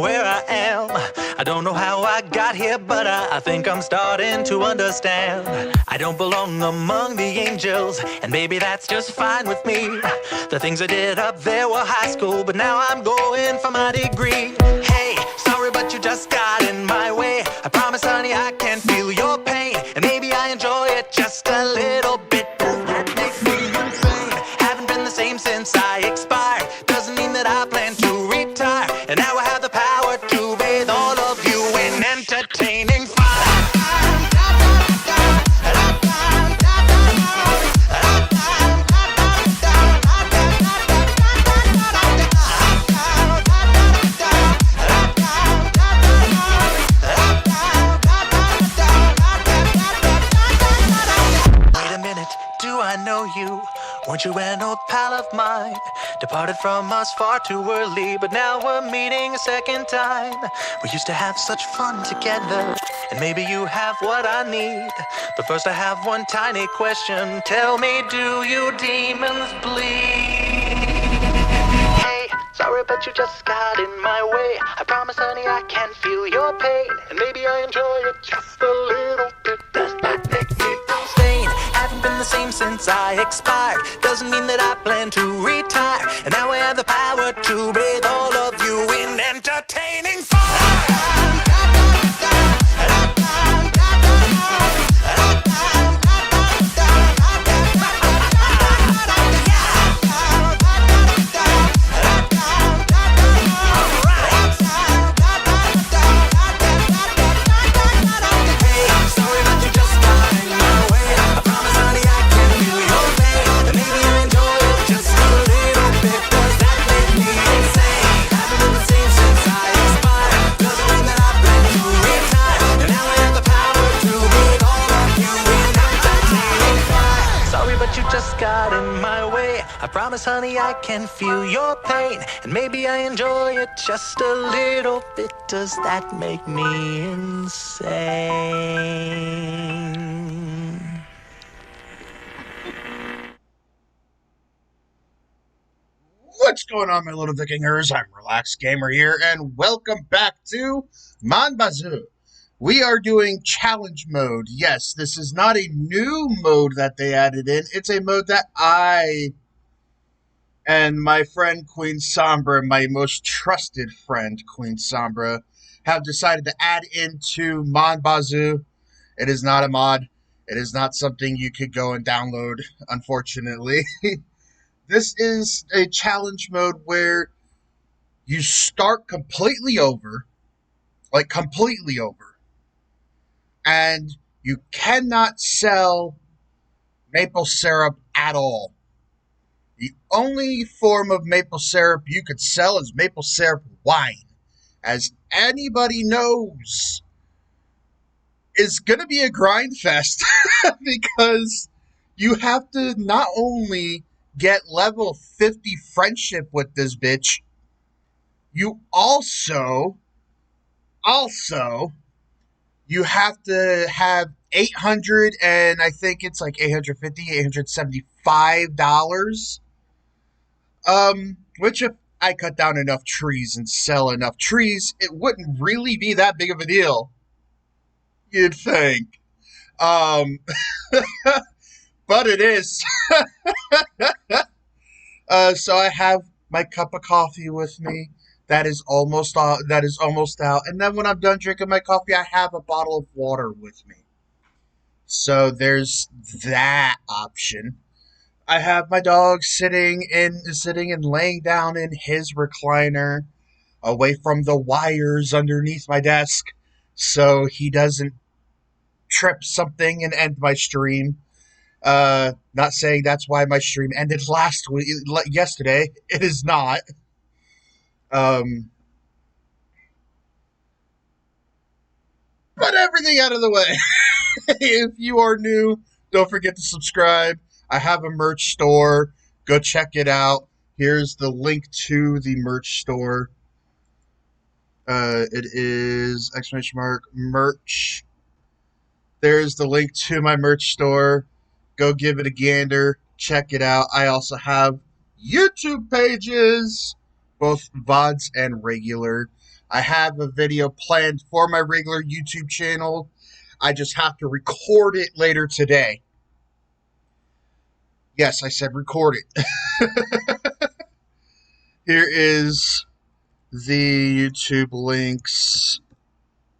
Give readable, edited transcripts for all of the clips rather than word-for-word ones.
where I am. I don't know how I got here, but I think I'm starting to understand. I don't belong among the angels, and maybe that's just fine with me. The things I did up there were high school, but now I'm going for my degree. Hey, sorry, but you just got in my way. I promise, honey, I can feel your pain, and maybe I enjoy it just a little bit. Does that make me insane? Haven't been the same since I expired. Doesn't mean that I plan to retire, and now I have the power to bathe all of you in entertaining fire. Wait a minute, do I know you? Weren't you an old pal of mine? Departed from us far too early, but now we're meeting a second time. We used to have such fun together, and maybe you have what I need. But first I have one tiny question. Tell me, do you demons bleed? Hey, sorry, but you just got in my way. I promise, honey, I can feel your pain, and maybe I enjoy it just a little bit. Does that make me insane? Haven't been the same since I expired. Doesn't mean that I plan to retire, and now I have the power to bathe all of you in entertaining fire. You just got in my way. I promise, honey, I can feel your pain, and maybe I enjoy it just a little bit. Does that make me insane? What's going on, my little Vikingers? I'm Relaxed Gamer here, and welcome back to Bazou. We are doing challenge mode. Yes, this is not a new mode that they added in. It's a mode that I and my friend Queen Sombra, my most trusted friend Queen Sombra, have decided to add into Bazou. It is not a mod. It is not something you could go and download, unfortunately. This is a challenge mode where you start completely over, like completely over. And you cannot sell maple syrup at all. The only form of maple syrup you could sell is maple syrup wine. As anybody knows, it's going to be a grind fest because you have to not only get level 50 friendship with this bitch, you also you have to have 800, and I think it's like $875. Which if I cut down enough trees and sell enough trees, it wouldn't really be that big of a deal, you'd think. But it is. So I have my cup of coffee with me. That is almost out. And then when I'm done drinking my coffee, I have a bottle of water with me. So there's that option. I have my dog sitting and laying down in his recliner, away from the wires underneath my desk, so he doesn't trip something and end my stream. Not saying that's why my stream ended yesterday. It is not. But everything out of the way. If you are new, don't forget to subscribe. I have a merch store. Go check it out. Here's the link to the merch store. It is !merch. There's the link to my merch store. Go give it a gander. Check it out. I also have YouTube pages, both VODs and regular. I have a video planned for my regular YouTube channel. I just have to record it later today. Yes, I said record it. Here is the YouTube links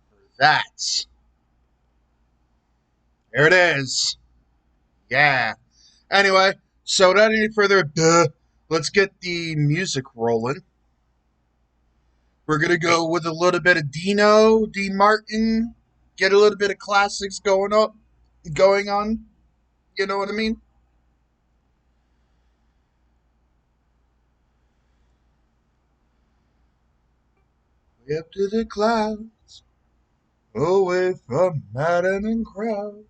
for that. There it is. Yeah. Anyway, so without any further ado, let's get the music rolling. We're gonna go with a little bit of Dean Martin, get a little bit of classics going on. You know what I mean? Way up to the clouds, away from maddening crowds.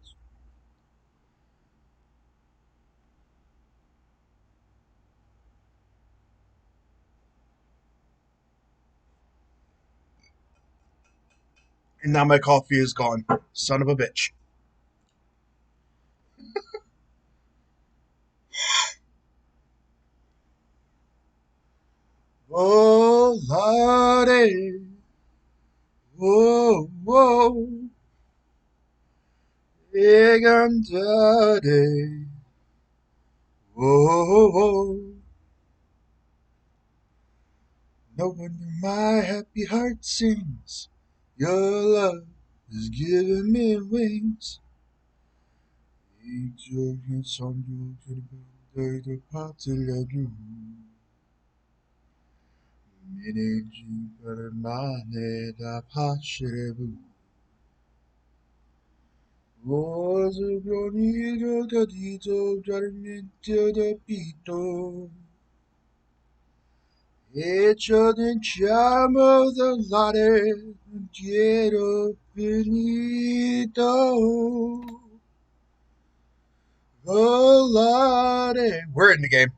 And now my coffee is gone. Son of a bitch. Oh, Lordy. Whoa, whoa. Big and dirty. Whoa, whoa. No wonder my happy heart sings. Your love is giving me wings. Each of your song you can the party la do. Minegi per mane da pascerevu. Rosa bronido da dito giarmente da pito. Hecho diciamo da latte dietro finito. Oh, Lordy. We're in the game.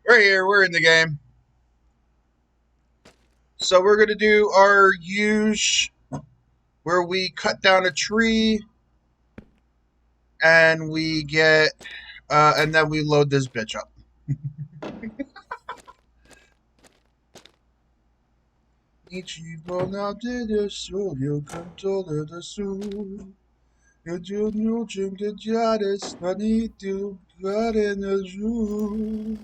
We're here. We're in the game. So we're going to do our use where we cut down a tree and we get, and then we load this bitch up. Ichigo na de suyo controle da su. Yo no chunga jares manito garena ju.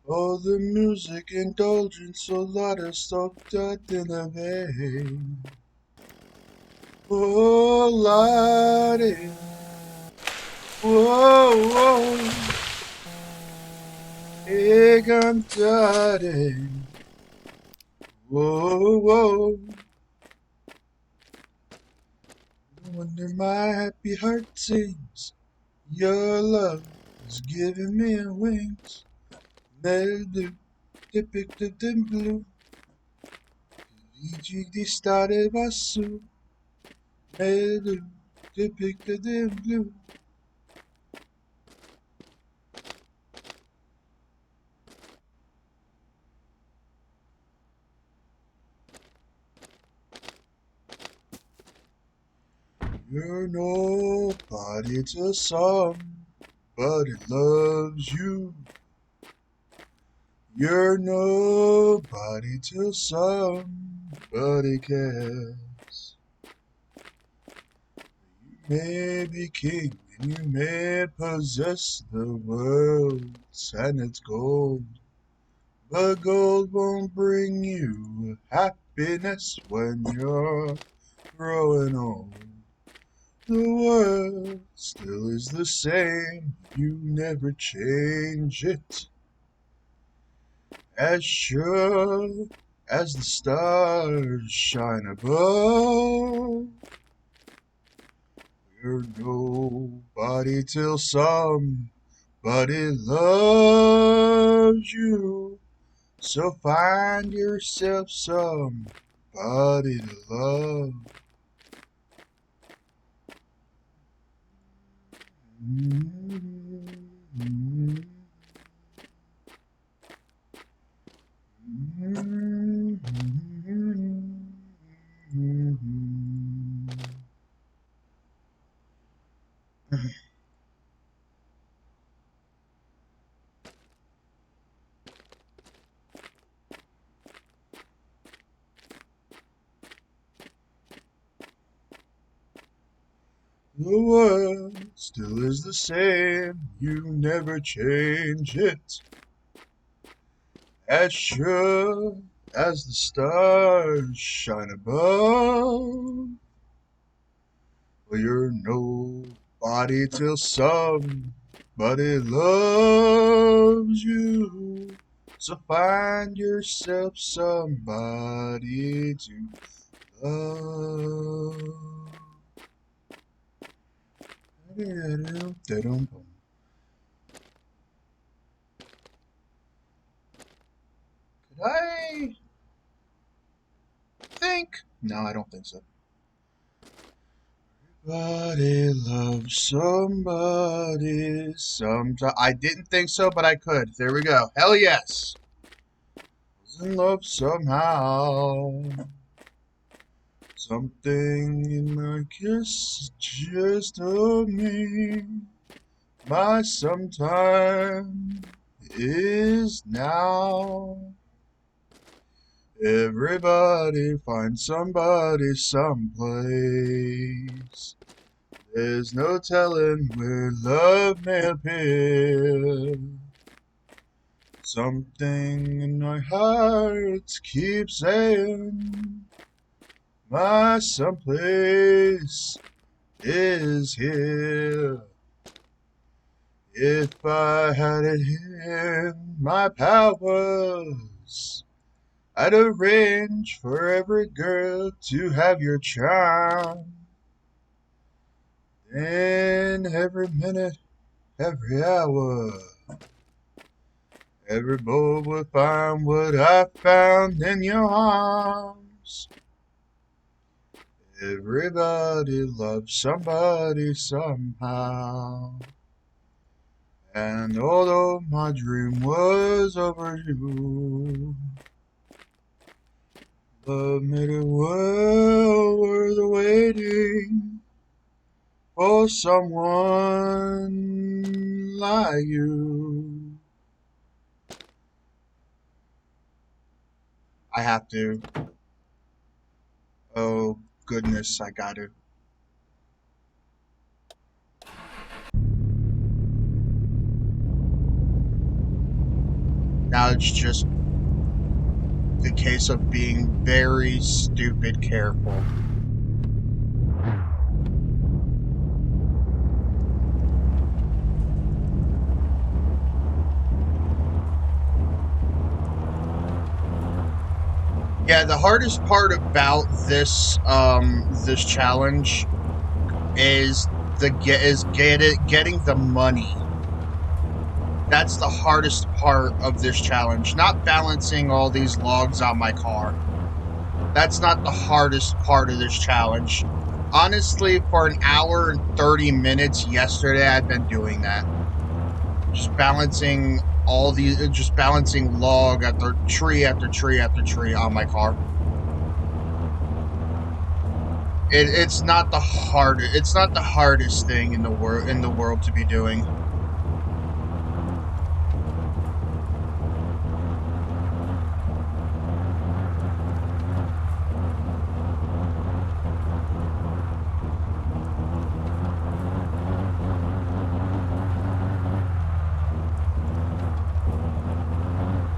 All the music indulgence, a lot of stuff that in a vein. Oh, Lordy. Whoa, whoa. Big and dirty. Whoa, whoa. No wonder my happy heart sings. Your love is giving me wings. Melody depicted in blue. Luigi di stare Bazou. Melody depicted in blue. You're nobody to somebody loves you. You're nobody till somebody cares. You may be king and you may possess the world and its gold, but gold won't bring you happiness when you're growing old. The world still is the same, you never change it. As sure as the stars shine above, you're nobody till somebody loves you. So find yourself somebody to love. Mm-hmm. The world still is the same, you never change it. As sure as the stars shine above, well, you're nobody till somebody loves you. So find yourself somebody to love. Could I think? No, I don't think so. Everybody loves somebody sometime. I didn't think so, but I could. There we go. Hell yes. Was in love somehow. Something in my kiss just told me my sometime is now. Everybody find somebody someplace. There's no telling where love may appear. Something in my heart keeps saying my someplace is here. If I had it in my powers, I'd arrange for every girl to have your charm. And every minute, every hour, every boy would find what I found in your arms. Everybody loves somebody somehow. And although my dream was over you, love made it well worth waiting for someone like you. I have to. Oh goodness, I got to. Now it's just the case of being very stupid careful. Yeah, the hardest part about this this challenge is getting the money. That's the hardest part of this challenge. Not balancing all these logs on my car. That's not the hardest part of this challenge. Honestly, for an hour and 30 minutes yesterday, I've been doing that. Just balancing log after tree after tree after tree on my car. It's not the hardest thing in the world to be doing.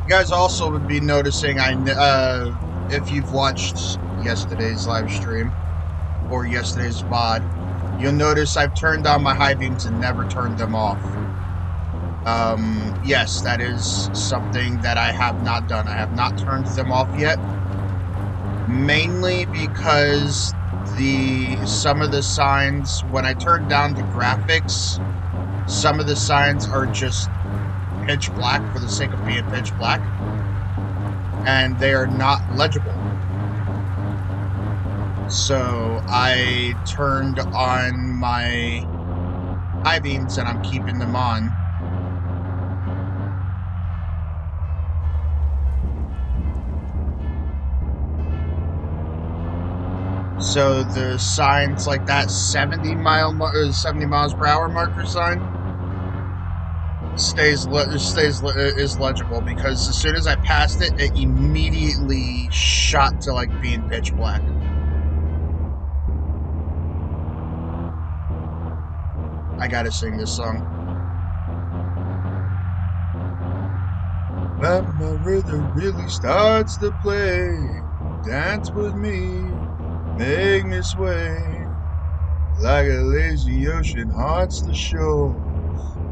You guys also would be noticing, if you've watched yesterday's live stream or yesterday's VOD, you'll notice I've turned on my high beams and never turned them off. Yes, that is something that I have not done. I have not turned them off yet, mainly because some of the signs, when I turn down the graphics, some of the signs are just pitch black for the sake of being pitch black, and they are not legible. So I turned on my high beams and I'm keeping them on. So the signs like that 70 miles per hour marker sign is legible, because as soon as I passed it, it immediately shot to like being pitch black. I gotta sing this song. When my rhythm really starts to play, dance with me, make me sway, like a lazy ocean haunts the shore.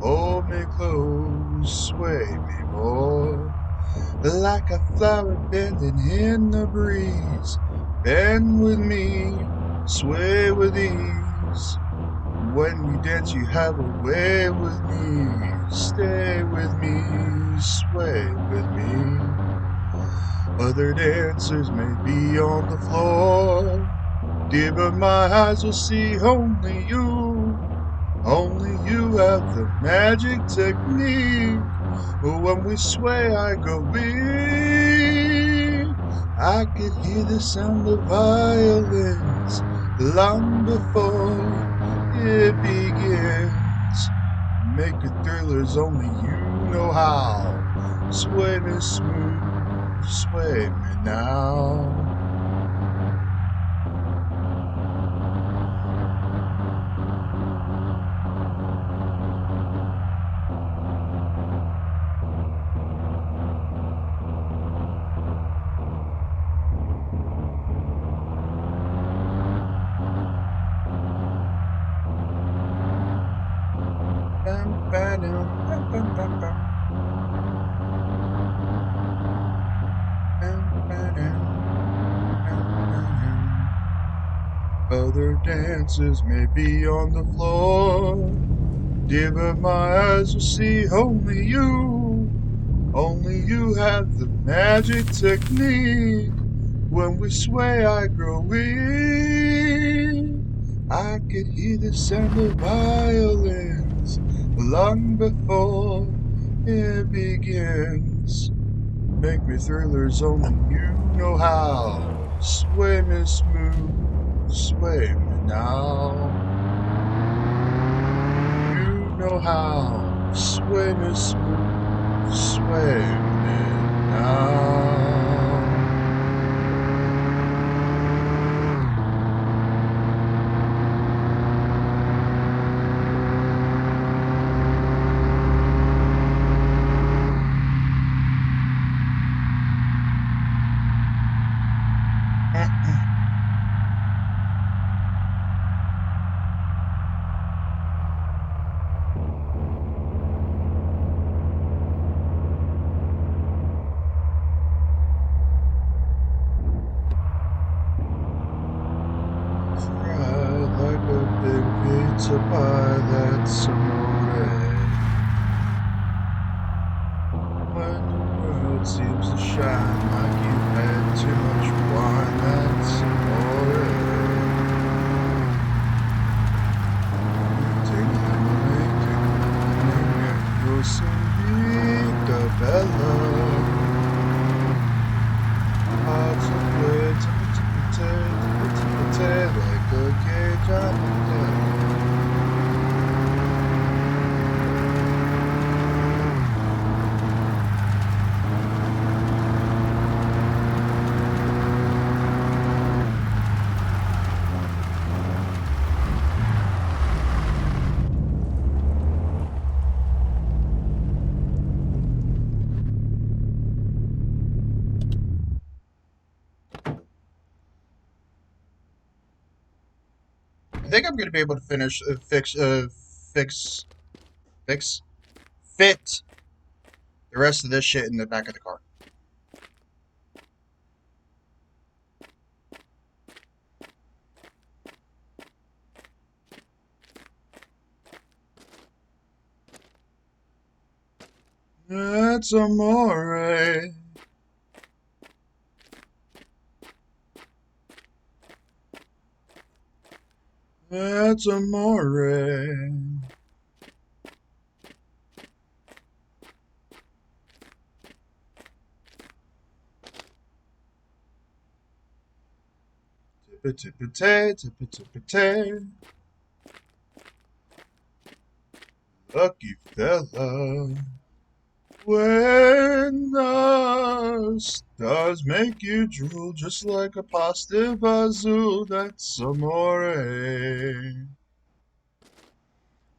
Hold me close, sway me more, like a flower bending in the breeze. Bend with me, sway with ease. When we dance, you have a way with me. Stay with me, sway with me. Other dancers may be on the floor, dear, but my eyes will see only you. Only you have the magic technique. When we sway, I go weak. I could hear the sound of violins long before it begins. Make it thrillers, only you know how. Sway me smooth, sway me now. Bam, ba-dum, bam, bam, bam, bam. Bam, ba-dum, bam, ba-dum. Other dancers may be on the floor, dear, but my eyes will see only you. Only you have the magic technique. When we sway, I grow weak. I could hear the sound of violins long before it begins. Make me thrillers, only you know how. Sway me smooth, sway me now. You know how. Sway me smooth, sway me now. Fried like a big pizza pie, that's amore. When the world seems to shine like you've had too much wine, that's amore. Tingling, tingling, and you're so bella. Hearts of play, like a cage on the deck. I think I'm gonna be able to finish, fix, fix, fit the rest of this shit in the back of the car. That's amore. That's amore. Tippity-tippity. Lucky fella. When the stars make you drool just like a pasta Bazou, that's amore.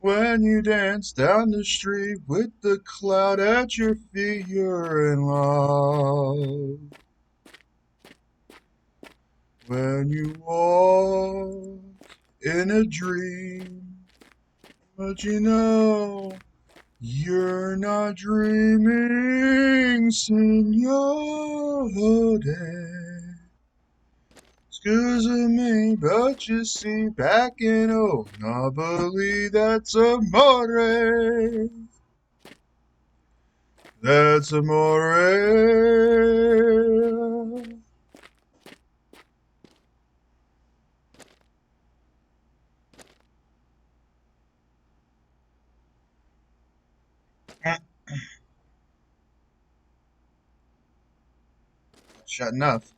When you dance down the street with the cloud at your feet, you're in love. When you walk in a dream, but you know you're not dreaming, signore. Excuse me, but you see, back in old Napoli, that's amore. That's amore. Shut enough.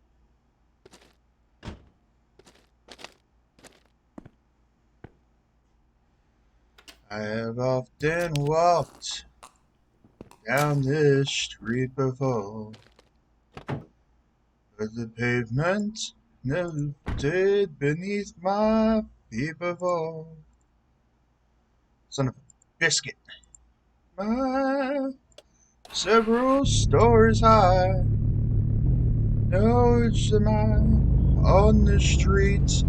I have often walked down this street before, but the pavement melted beneath my feet before. Son of a biscuit. My several stories high. No, it's am I on the street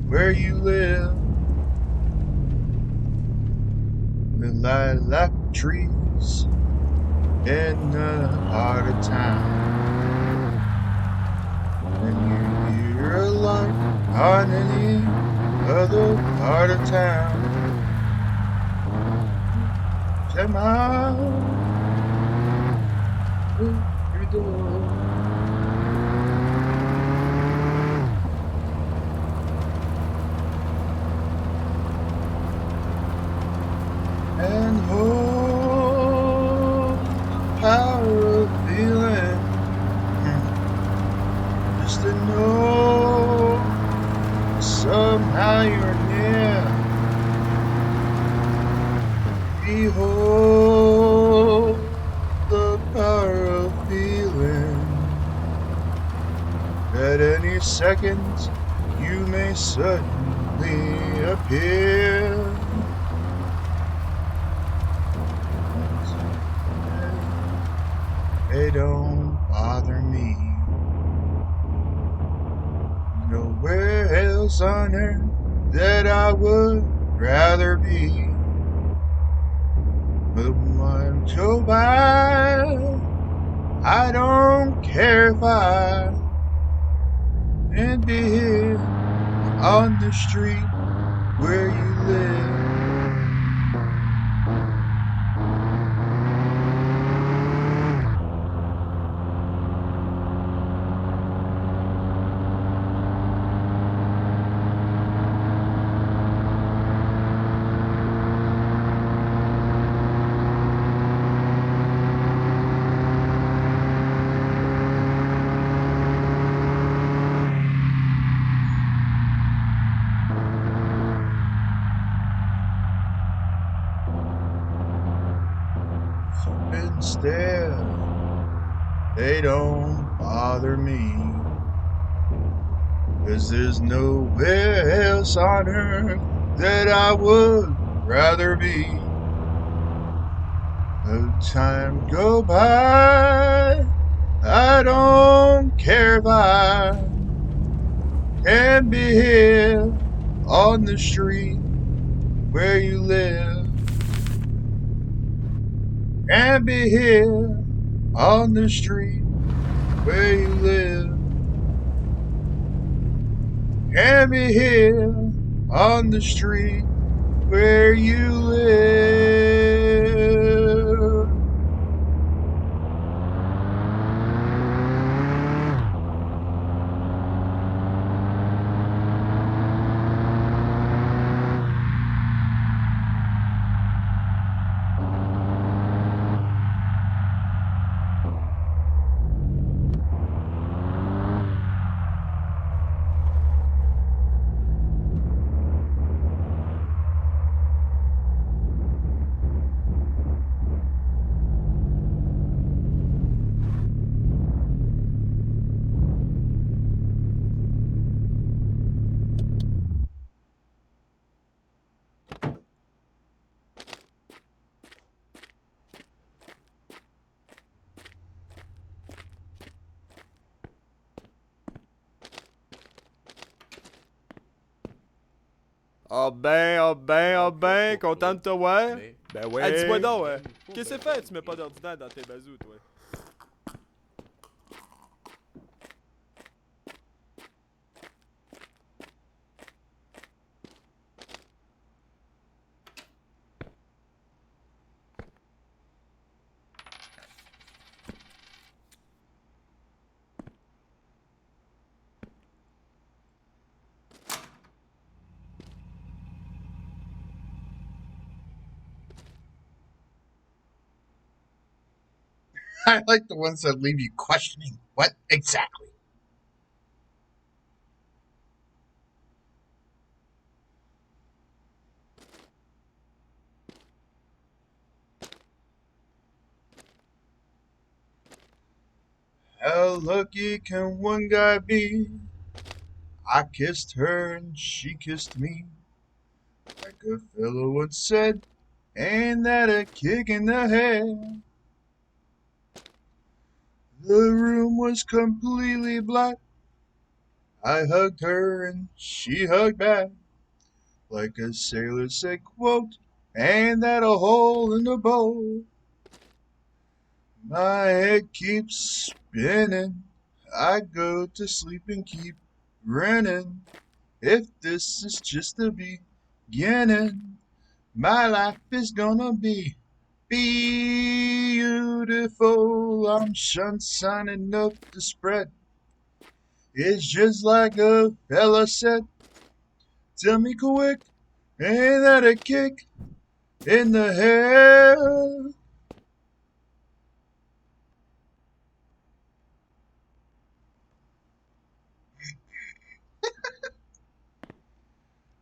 where you live. The lilac trees in the heart of town. And you hear a light on any other part of town. Am I with your door? And hold the power of feeling, just to know somehow you're near. Behold the power of feeling, at any second you may suddenly appear. They don't bother me. Nowhere else on earth that I would rather be. But when I go by, I don't care if I can be here on the street where you live. Instead, they don't bother me, 'cause there's nowhere else on earth that I would rather be. No time go by, I don't care if I can be here on the street where you live. Can be here on the street where you live. Can be here on the street where you live. Ah ben, content de te voir? Ben Hey, dis-moi oui. donc, qu'est-ce que c'est fait? Tu mets pas d'ordinaire dans tes bazous, toi? I like the ones that leave you questioning what exactly. How lucky can one guy be? I kissed her and she kissed me. Like a fellow once said, ain't that a kick in the head? The room was completely black. I hugged her and she hugged back. Like a sailor said, quote, ain't that a hole in the boat? My head keeps spinning. I go to sleep and keep grinning. If this is just the beginning, my life is gonna be beautiful. I'm sunshine enough to spread. It's just like a fella said. Tell me quick, ain't that a kick in the head?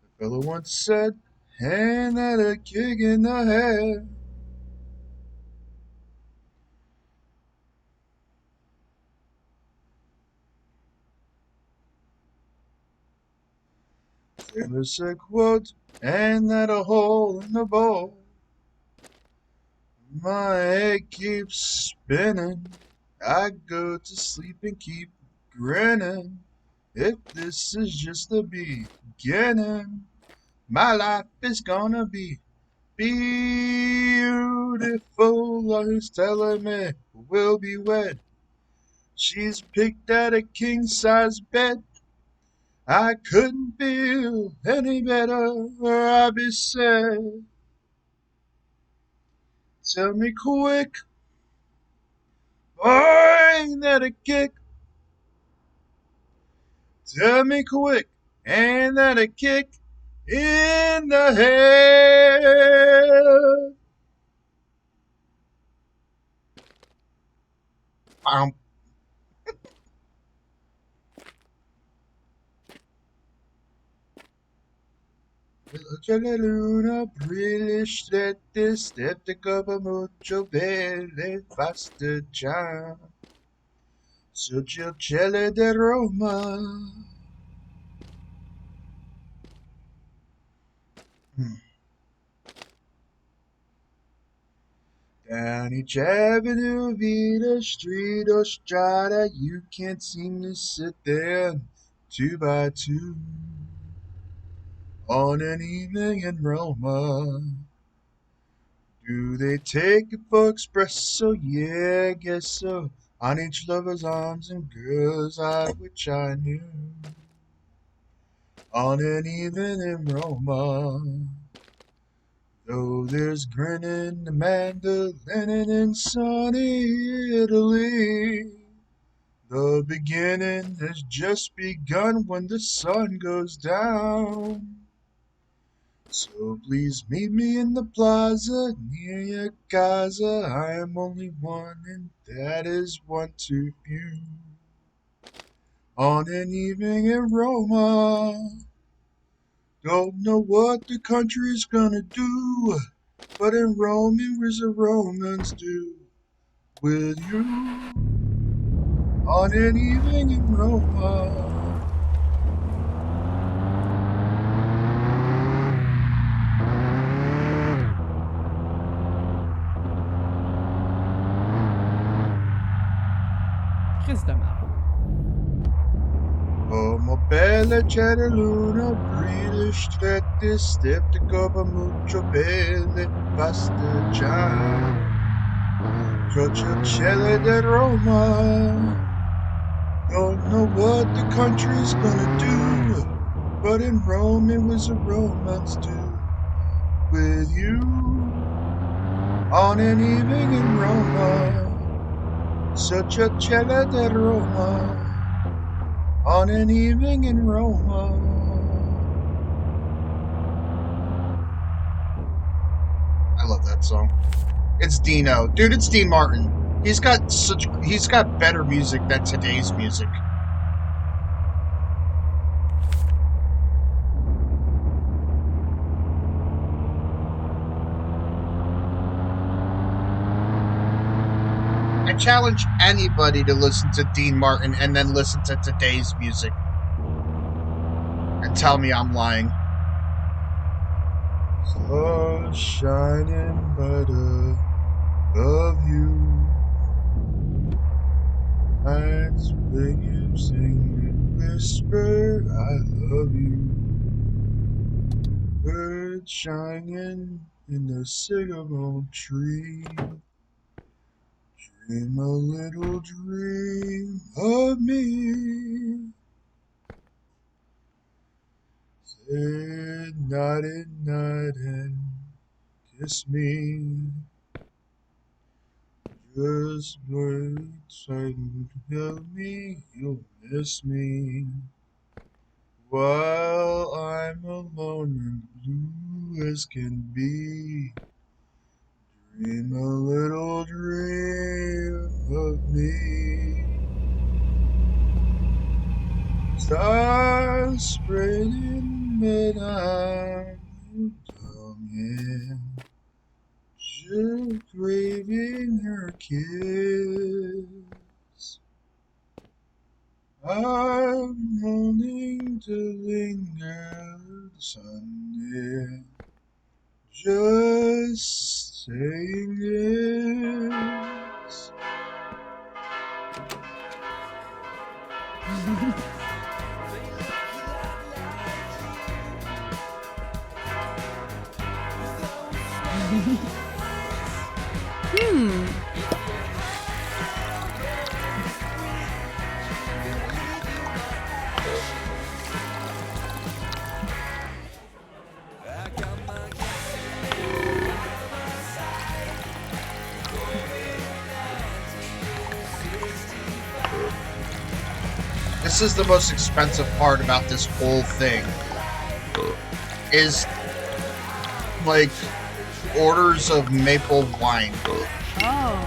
The fella once said, ain't that a kick in the head? Famous a quote, ain't that a hole in the bowl? My head keeps spinning. I go to sleep and keep grinning. If this is just the beginning, my life is gonna be beautiful. Who's telling me we'll be wed? She's picked out a king size bed. I couldn't feel any better, or I'd be sad. Tell me quick, ain't that a kick? Tell me quick, ain't that a kick in the head? Um, C'è la luna brillante, stette come mucho belle fasteggiare sotto il cielo di Roma. Down each avenue, Vita Street, or Strada, you can't seem to sit there two by two on an evening in Roma. Do they take it for espresso? Yeah, I guess so. On each lover's arms and girl's eye, which I knew. On an evening in Roma. Though there's grinning Amanda Lennon in sunny Italy. The beginning has just begun when the sun goes down. So please meet me in the plaza near your casa. I am only one, and that is one too few. On an evening in Roma, don't know what the country's gonna do, but in Rome, here's the Romans do with you. On an evening in Roma. Chris de marde. Como bella c'è la luna, brilla strette, stette come mucho belle pastigiane. Ciocciocelle di Roma, don't know what the country's gonna do, but in Rome it was a romance too. With you, on an evening in Roma, Ciocciocelle di Roma, on an evening in Roma. I love that song. It's Dino. Dude, it's Dean Martin. He's got better music than today's music. I challenge anybody to listen to Dean Martin and then listen to today's music and tell me I'm lying. Stars shining brighter above you. Nights when you sing and whisper, I love you. Birds shining in the sycamore tree. Dream a little dream of me. Say nighty night and kiss me. Just wait, certain of me, you'll miss me. While I'm alone and blue as can be, dream a little dream of me. Stars spreading midnight down here, just craving her kiss. I'm longing to linger the sun near, just saying yes. This is the most expensive part about this whole thing, is like orders of maple wine. Oh.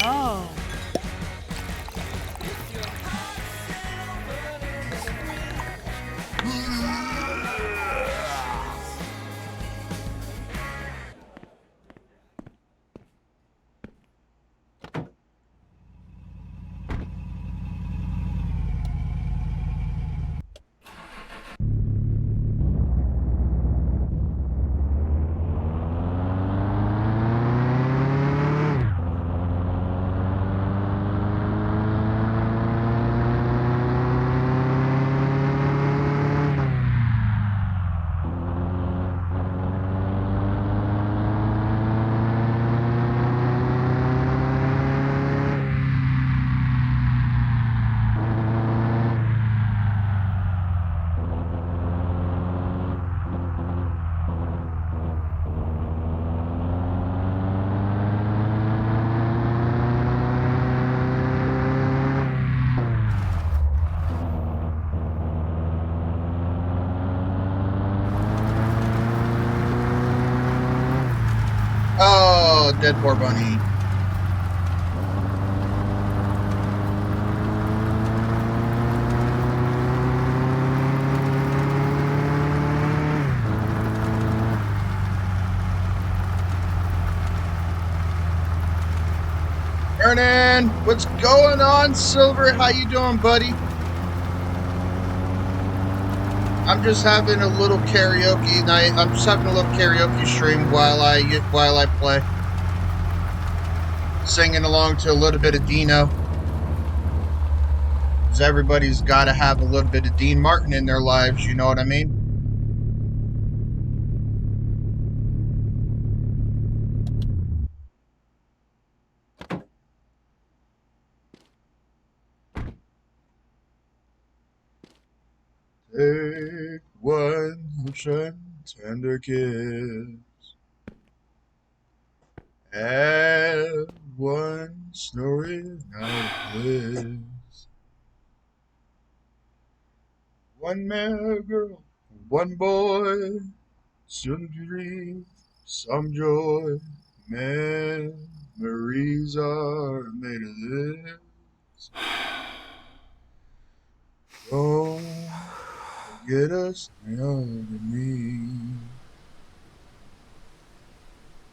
Oh. Oh, dead poor bunny. Ernan, what's going on, Silver? How you doing, buddy? I'm just having a little karaoke night. I'm just having a little karaoke stream while I play, singing along to a little bit of Dino. Because everybody's got to have a little bit of Dean Martin in their lives. You know what I mean? Take one tender kiss. Have one snowy night of bliss. One mere girl, one boy, some dream, some joy. Memories are made of this. Don't forget us, young and me.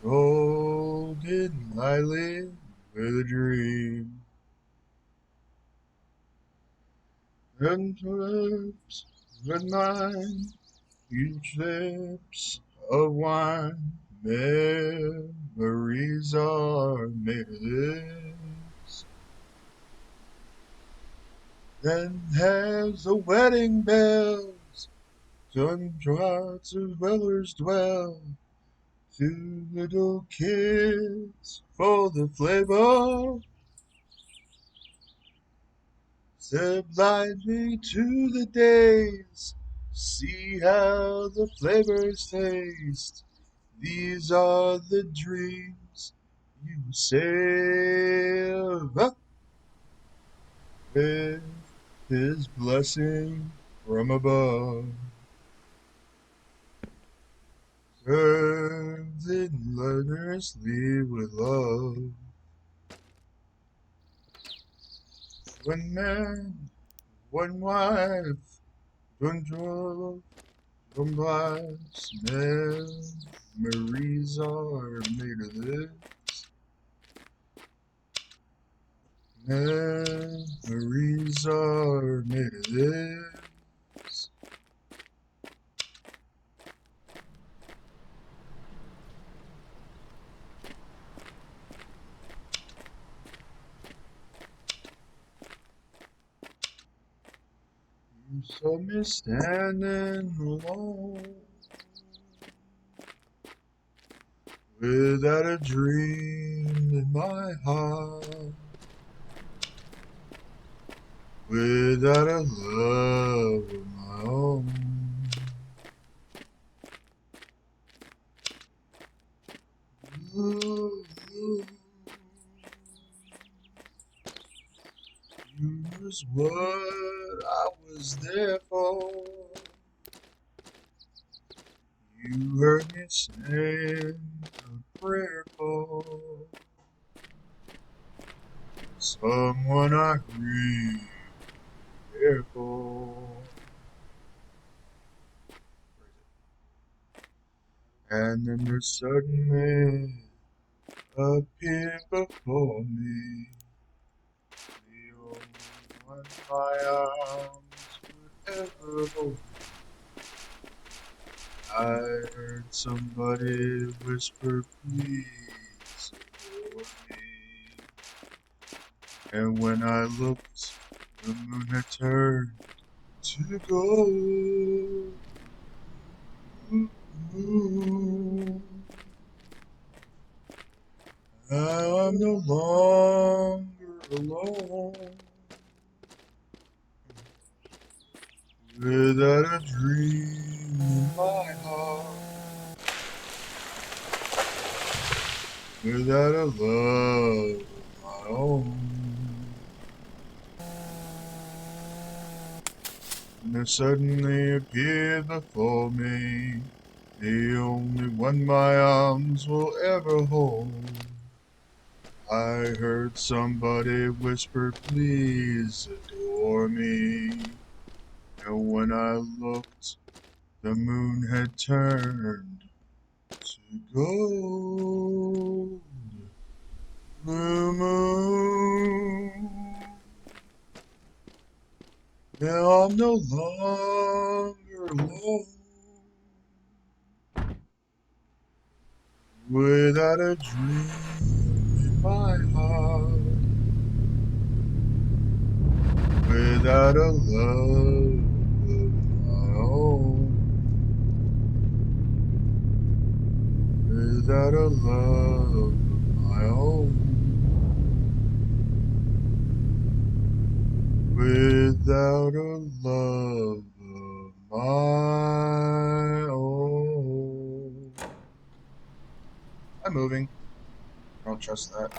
Golden lightly with a dream. And lips with mine, each lips of wine. Memories are made of this. Then has the wedding bells, done draughts of dwellers dwell. Two little kids for the flavor. Said blindly to the days, see how the flavors taste. These are the dreams you save up with his blessing from above. Served in learnersly with love. One man, one wife, one drug, one glass. Memories are made of this. Memories are made of this. You saw me standing alone, without a dream in my heart, without a love of my own. Ooh, you was what I was there for. You heard me sing a prayer for someone I really care for. And then there suddenly appeared before me the only one my arms would ever hold. I heard somebody whisper, please adore me. And when I looked, the moon had turned to gold. Now I'm no longer alone, without a dream in my heart, without a love of my own. And there suddenly appeared before me the only one my arms will ever hold. I heard somebody whisper, please adore me. And when I looked, the moon had turned to gold. The moon. Now I'm no longer alone. Without a dream in my heart. Without a love of my own. Without a love of my own. Without a love of my own. I'm moving. I don't trust that.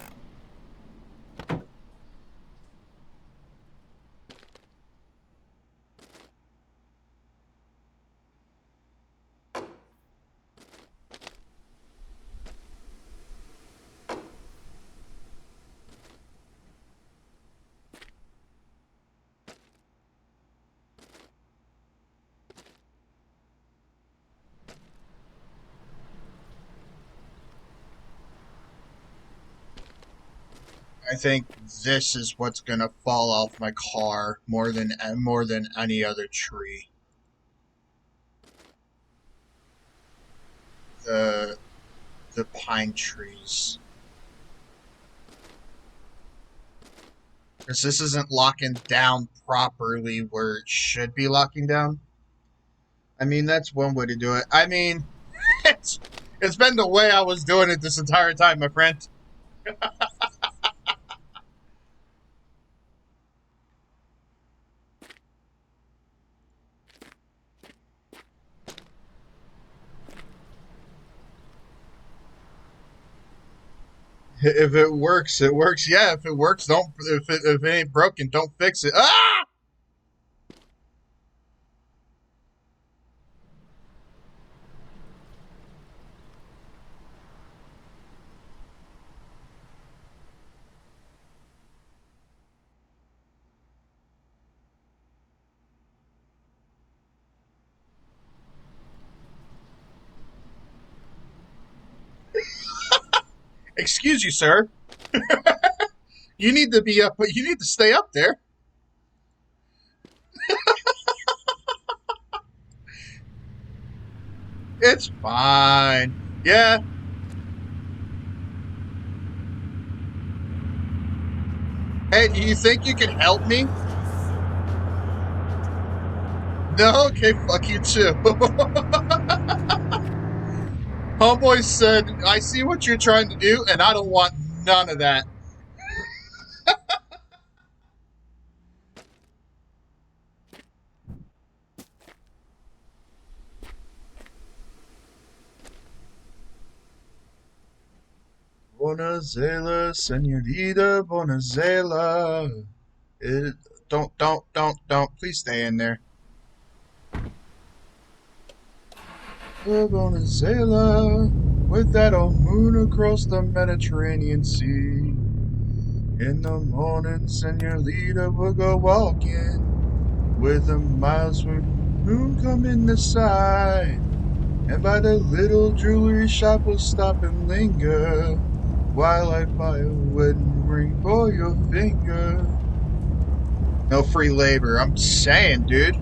I think this is what's gonna fall off my car more than any other tree. The pine trees. Because this isn't locking down properly where it should be locking down. I mean, that's one way to do it. I mean, it's been the way I was doing it this entire time, my friend. If it works, it works. Yeah, if it works, don't. If it ain't broken, don't fix it. Ah! Excuse you, sir. You need to be up. You need to stay up there. It's fine. Yeah. Hey, do you think you can help me? No? Okay, fuck you too. Homeboy said, I see what you're trying to do, and I don't want none of that. Bonazela, senorita, Bonazela. Don't. Please stay in there. Bonazela, with that old moon across the Mediterranean Sea. In the morning, senorita will go walking with a mild sweet moon coming the side. And by the little jewelry shop we'll stop and linger while I buy a wedding ring for your finger. No free labor, I'm saying, dude.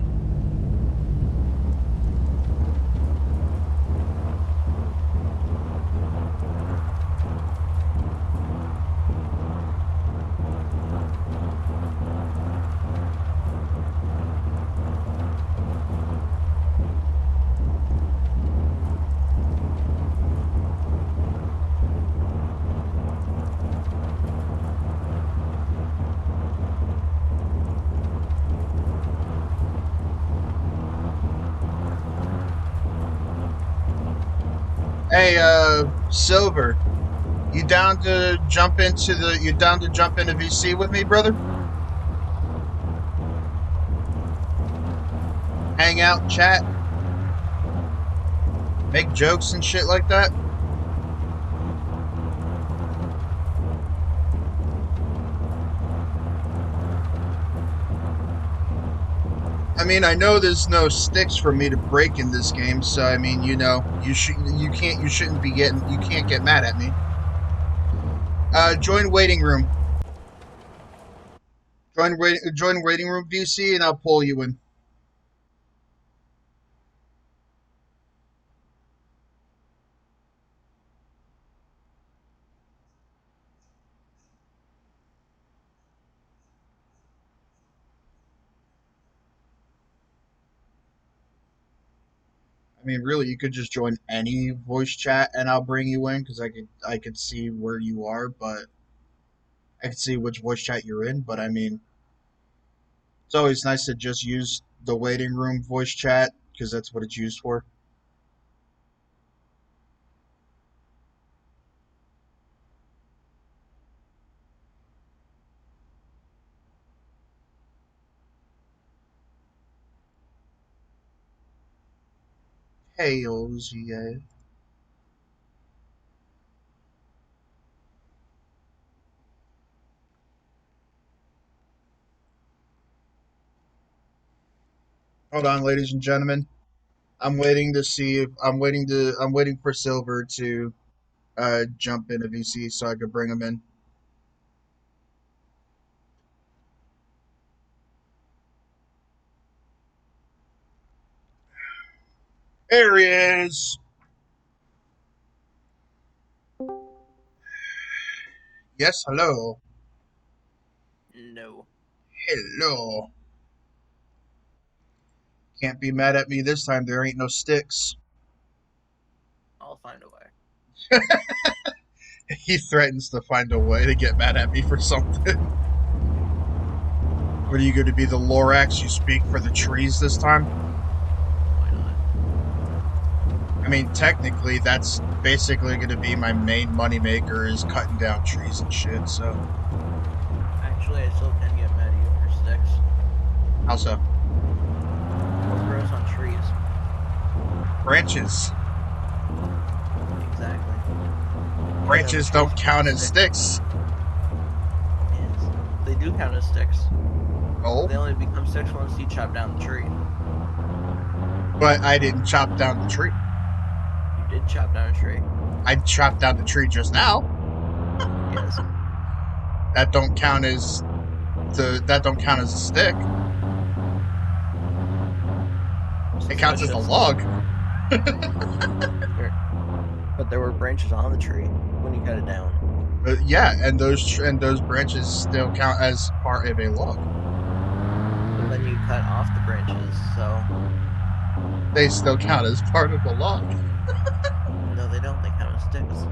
Hey, Silver, you down to jump into VC with me, brother? Hang out, chat, make jokes and shit like that? I mean, I know there's no sticks for me to break in this game, so I mean, you know, you can't get mad at me. Join waiting room. Join waiting room, VC, and I'll pull you in. I mean, really, you could just join any voice chat, and I'll bring you in because I could see where you are, but I could see which voice chat you're in. But I mean, it's always nice to just use the waiting room voice chat because that's what it's used for. Hey, OZA. Hold on, ladies and gentlemen. I'm waiting to see if I'm waiting for Silver to jump into VC so I could bring him in. There he is. Yes, hello. No. Hello. Can't be mad at me this time. There ain't no sticks. I'll find a way. He threatens to find a way to get mad at me for something. What are you going to be, the Lorax you speak for the trees this time? Why not? I mean, technically, that's basically going to be my main moneymaker is cutting down trees and shit, so. Actually, I still can get mad at you for sticks. How so? What grows on trees? Branches. Exactly. Branches don't count as sticks. Yes. They do count as sticks. Oh. They only become sticks once you chop down the tree. But I didn't chop down the tree. You did chop down a tree. I chopped down the tree just now. Yes. That don't count as a stick. It counts as a log. But there were branches on the tree when you cut it down. Yeah, and those branches still count as part of a log. But then you cut off the branches, so They still count as part of the log. no, they don't. They count as sticks.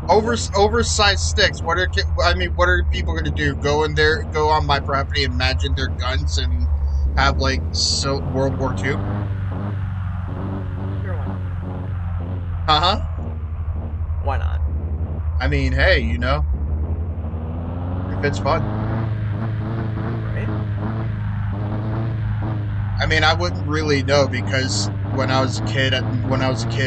Oversized sticks. What are people going to do? Go on my property, imagine their guns, and have like World War II? Sure, why not? Uh-huh. Why not? I mean, hey, if it's fun. Right? I mean, I wouldn't really know because when I was a kid,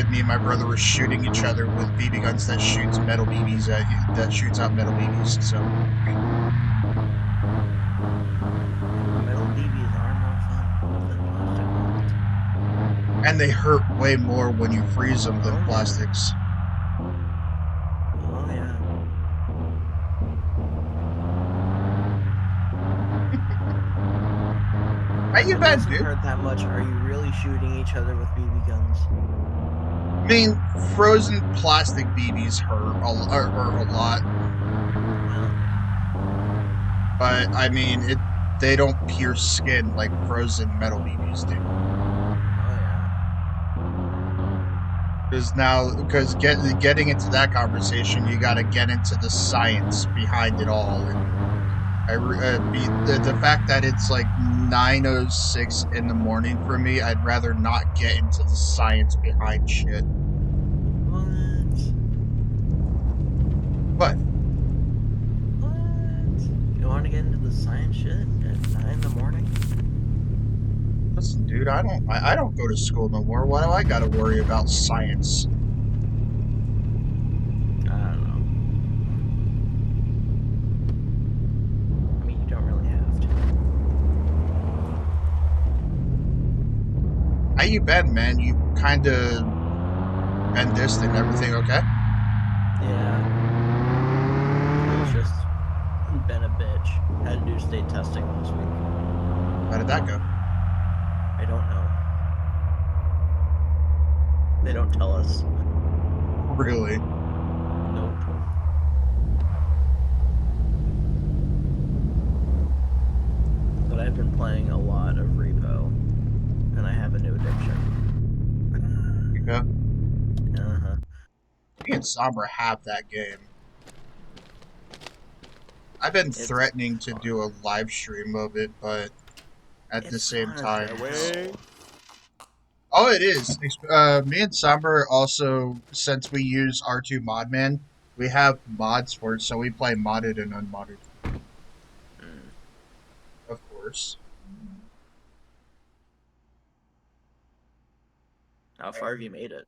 me and my brother were shooting each other with BB guns that shoots metal BBs that shoots out metal BBs. So Metal BBs are more fun than plastic ones. and they hurt way more when you freeze them than plastics. Oh yeah. How you been, Doesn't dude? hurt that much. Are you really shooting each other with BB guns? I mean, frozen plastic BBs hurt a lot, Well, but I mean, they don't pierce skin like frozen metal BBs do. oh Because getting into that conversation, you got to get into the science behind it all. And the fact that it's like 9:06 in the morning for me, I'd rather not get into the science behind shit. What? But What? You want to get into the science shit at 9 in the morning? listen, dude, I don't go to school no more. Why do I got to worry about science? I don't know. I mean, you don't really have to. How you been, man? You kind of been distant. Everything okay? Yeah. much. Had to do state testing last week. How did that go? I don't know. They don't tell us. Really? Nope. But I've been playing a lot of Repo, and I have a new addiction. Okay. Uh-huh. Me and Sombra have that game. I've been It's threatening to fun. do a live stream of it, but at the It's same fun as time, Ben it's... oui. Oh, it is. Me and Sombra also, since we use R2 Modman, we have mods for it, so we play modded and unmodded, Mm. of course. How far have you made it?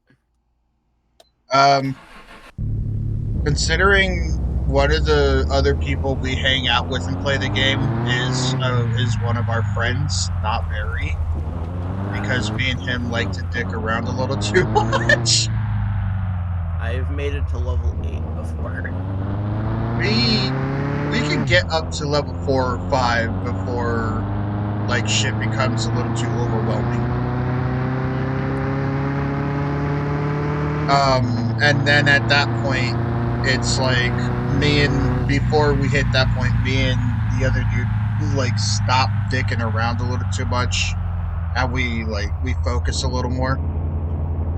Considering one of the other people we hang out with and play the game is one of our friends, not very, because me and him like to dick around a little too much. I've made it to level 8 before. We can get up to level 4 or 5 before like shit becomes a little too overwhelming. And then at that point, it's like before we hit that point, me and the other dude like stop dicking around a little too much, and we focus a little more.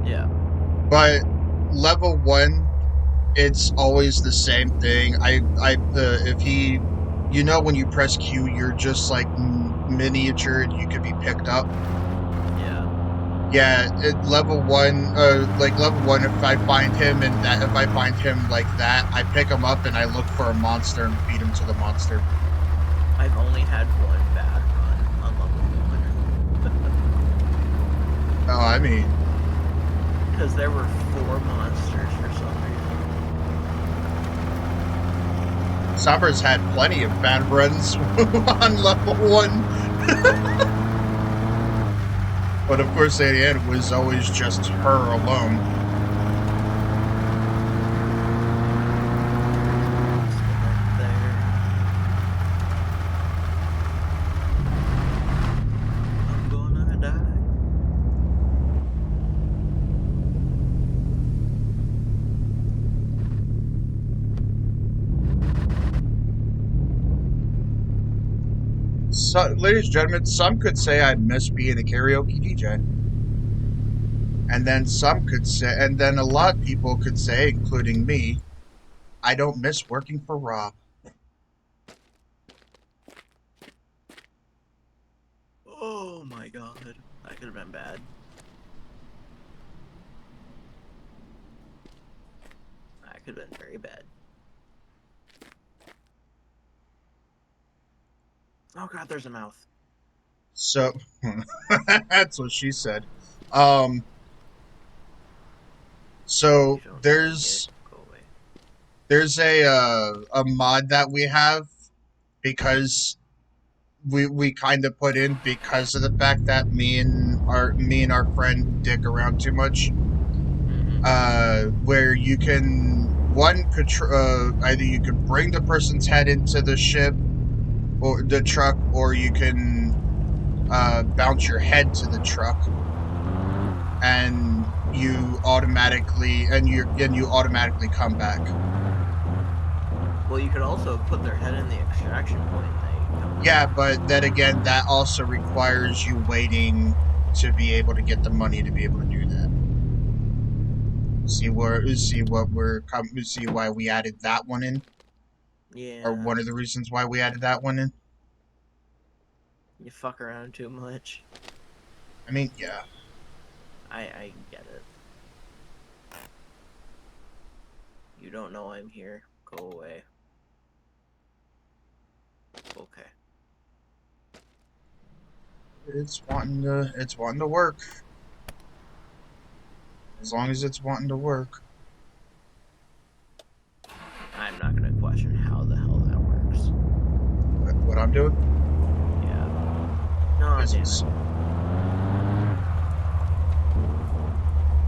Yeah. But level 1, it's always the same thing. If he, when you press Q, you're just like miniature. You could be picked up. Yeah. Yeah, level 1, level 1. If I find him like that, I pick him up and I look for a monster and feed him to the monster. I've only had one bad run on level 1. Oh, I mean, Because there were 4 monsters for some reason. Sombra's had plenty of bad runs on level 1. But of course, at the end, it was always just her alone. I'm gonna die. So, ladies and gentlemen, some could say I miss being a karaoke DJ. And then a lot of people could say, including me, I don't miss working for Rob. Oh my god. That could have been bad. That could have been very bad. Oh god, there's a mouth. So, that's what she said. So You don't there's like it, go away. there's a mod that we have because we kind of put in because of the fact that me and our friend dick around too much. Where you can either you can bring the person's head into the ship or the truck, or you can bounce your head to the truck, and you automatically come back. Well, you could also put their head in the extraction point and they come Yeah, but then again, that also requires you waiting to be able to get the money to be able to do that. See why we added that one in, Yeah. or one of the reasons why we added that one in. You fuck around too much. I mean, yeah. I get it. You don't know I'm here. Go away. Okay. It's wanting to work. As long as it's wanting to work. I'm not gonna question how the hell that works. What I'm doing? Yeah. No, damn Business. it.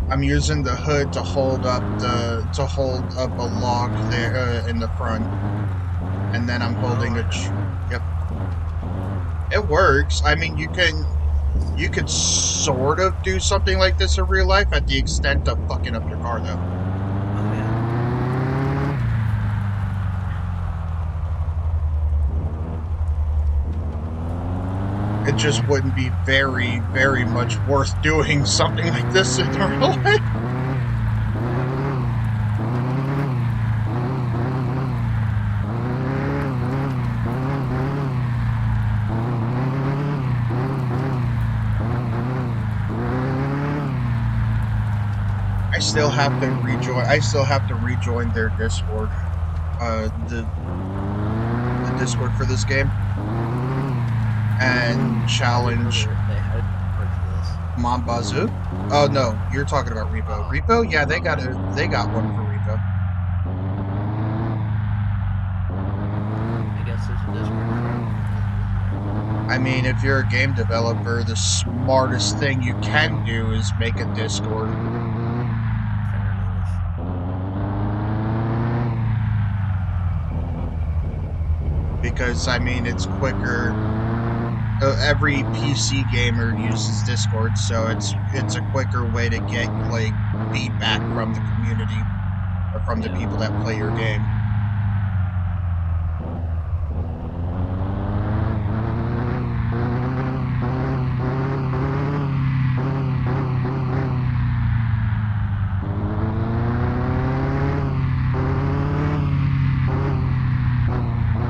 I'm using the hood to hold up a log there in the front. and then I'm holding I a. know. Yep, it works. I mean, you could sort of do something like this in real life at the extent of fucking up your car, though. Oh yeah. It just wouldn't be very, very much worth doing something like this in real life. I still have to rejoin. I still have to rejoin their Discord. The Discord for this game and I didn't know challenge they had a Discord for this. Bazou. Oh no, you're talking about Repo. Oh. Repo, yeah, they got one for Repo. I guess there's a Discord for everyone. I mean, if you're a game developer, the smartest thing you can do is make a Discord. Fair enough. Because I mean, it's quicker. Every PC gamer uses Discord, so it's a quicker way to get like feedback from the community or from the Yeah. people that play your game.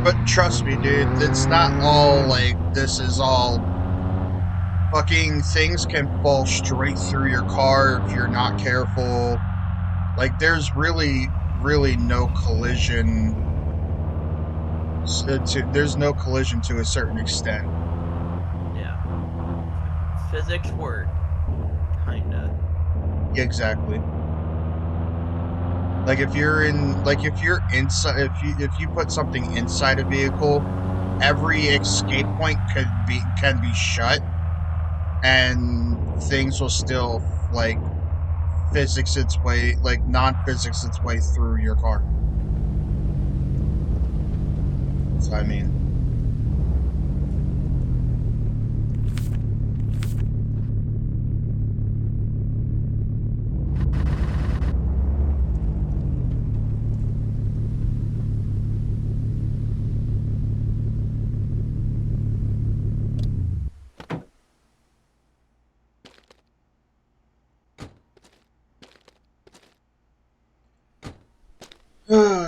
But trust me, dude, it's not all like this is all fucking things can fall straight through your car if you're not careful. Like there's really no collision there's no collision to a certain extent. Yeah. Physics work. Kinda. Exactly. Like if you're inside if you put something inside a vehicle, every escape point can be shut and things will still like physics its way like non-physics its way through your car. So I mean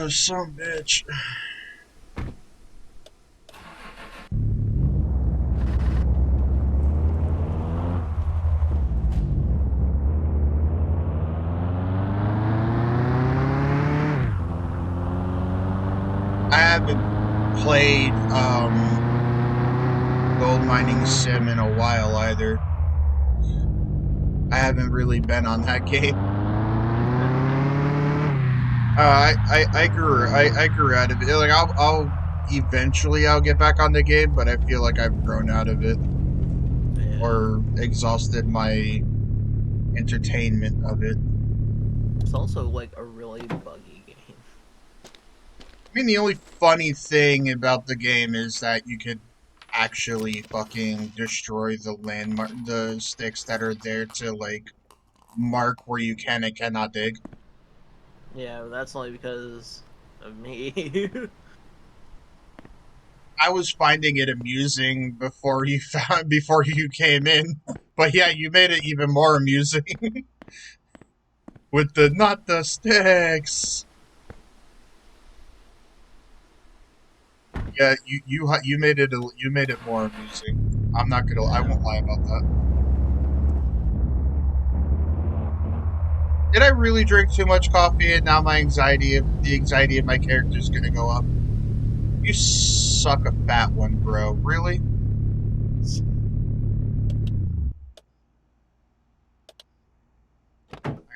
some bitch. I haven't played gold mining sim in a while either. I haven't really been on that game. I grew out of it. Like I'll eventually I'll get back on the game, but I feel like I've grown out of it Yeah. or exhausted my entertainment of it. It's also like a really buggy game. I mean, the only funny thing about the game is that you could actually fucking destroy the landmark, the sticks that are there to like mark where you can and cannot dig. Yeah, but that's only because of me. I was finding it amusing before you came in, but yeah, you made it even more amusing with the not the sticks. Yeah, you made it more amusing. I Yeah. won't lie about that. Did I really drink too much coffee and now the anxiety of my character is gonna go up? You suck a fat one, bro. Really?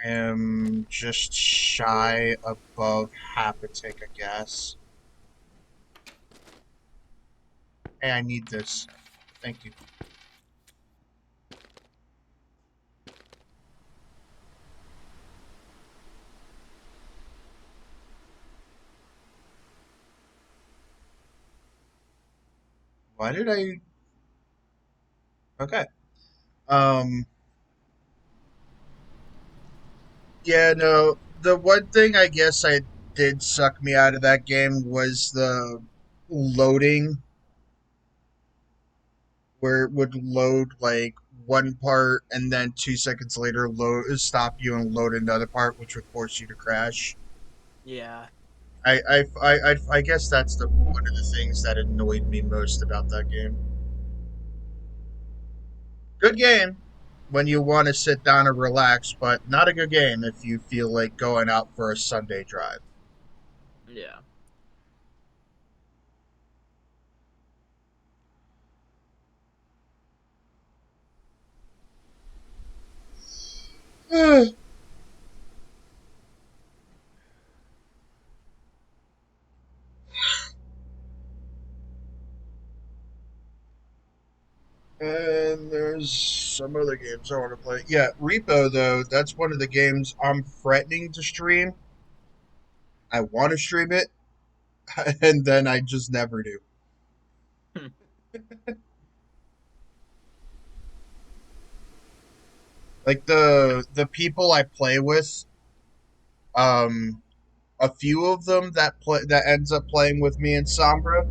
I am just shy above half a tank of gas. Hey, I need this. Thank you. Why did I? Okay. Um. Yeah. No. The one thing I guess I did suck me out of that game was the loading, where it would load like one part and then 2 seconds later load stop you and load another part, which would force you to crash. Yeah. I guess that's the one of the things that annoyed me most about that game. Good game when you want to sit down and relax, but not a good game if you feel like going out for a Sunday drive. Yeah. And there's some other games I want to play. Yeah, Repo though, that's one of the games I'm threatening to stream. I want to stream it, and then I just never do. Like the people I play with, um, a few of them that ends up playing with me in Sombra,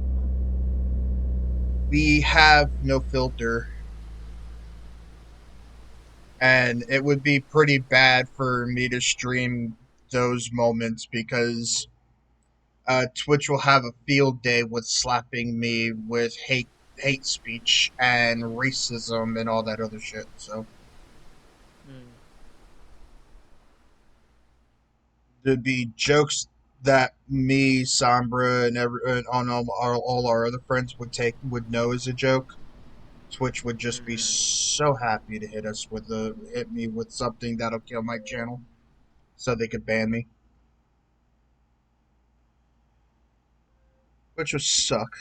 we have no filter, and it would be pretty bad for me to stream those moments because Twitch will have a field day with slapping me with hate speech and racism and all that other shit. So Mm. there'd be jokes that me, Sombra, and on all our other friends would know as a joke. Twitch would just be Mm-hmm. so happy to hit me with something that'll kill my channel, so they could ban me, which would suck.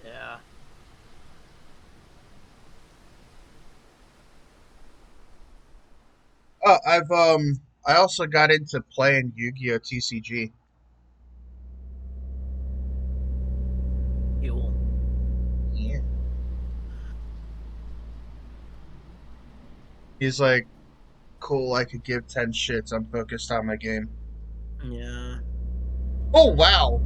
Yeah. I also got into playing Yu-Gi-Oh TCG. Cool. Yeah. He's like, cool, I could give 10 shits. I'm focused on my game. Yeah. Oh, wow.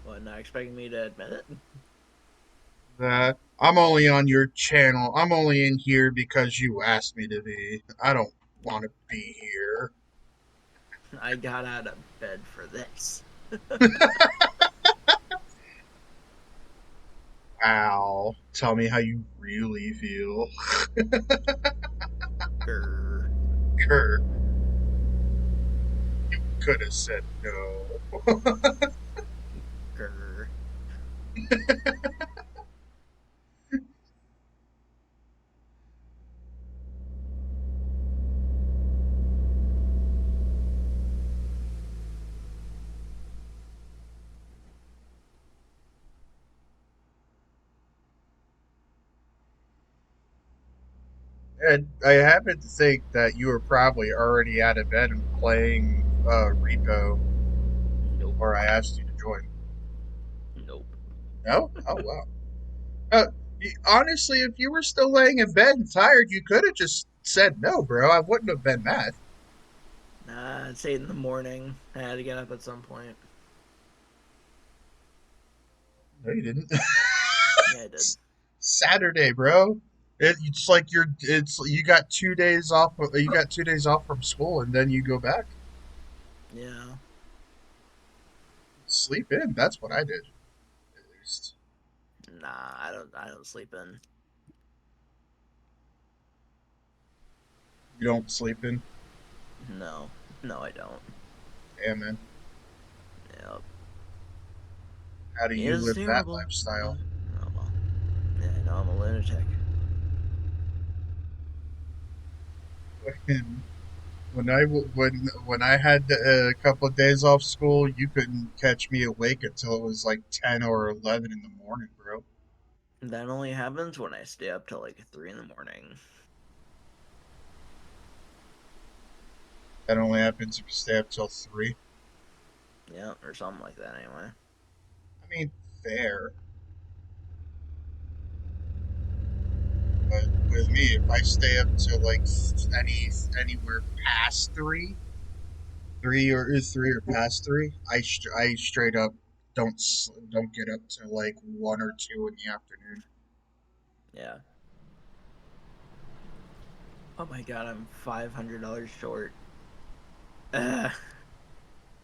What, not expecting me to admit it? That I'm only on your channel. I'm only in here because you asked me to be. I don't want to be here. I got out of bed for this. Ow. Tell me how you really feel. Grr. Kurt, could have said no. Grr. And I happen to think that you were probably already out of bed and playing Repo, Nope. or I asked you to join. Nope. No? Oh, wow. Uh, Honestly, if you were still laying in bed and tired, you could have just said no, bro. I wouldn't have been mad. Nah, it's 8 in the morning. I had to get up at some point. No, you didn't. Yeah, I did. Saturday, bro. It's like you got 2 days off. You got 2 days off from school, and then you go back. Yeah. Sleep in. That's what I did, at least. Nah, I don't sleep in. You don't sleep in. No. No, I don't. Damn, man. Yep. How do It you is live that terrible, lifestyle? but oh well. Yeah, I know I'm a lunatic. When I had a couple of days off school, you couldn't catch me awake until it was like 10 or 11 in the morning, bro. That only happens when I stay up till like 3 in the morning. That only happens if you stay up till 3. Yeah, or something like that anyway. I mean, fair. But with me, if I stay up till like anywhere past 3 or past 3, I straight up don't get up till like 1 or 2 in the afternoon. Yeah. Oh my god, I'm $500 short. Ugh.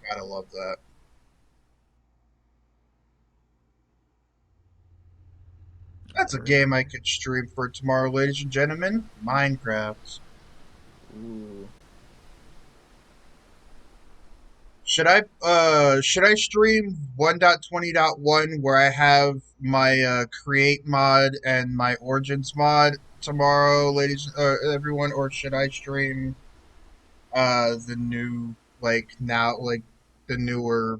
Gotta love that. That's a game I could stream for tomorrow, ladies and gentlemen. Minecraft. Ooh. Should I stream 1.20.1 where I have my create mod and my origins mod tomorrow, ladies everyone, or should I stream the new the newer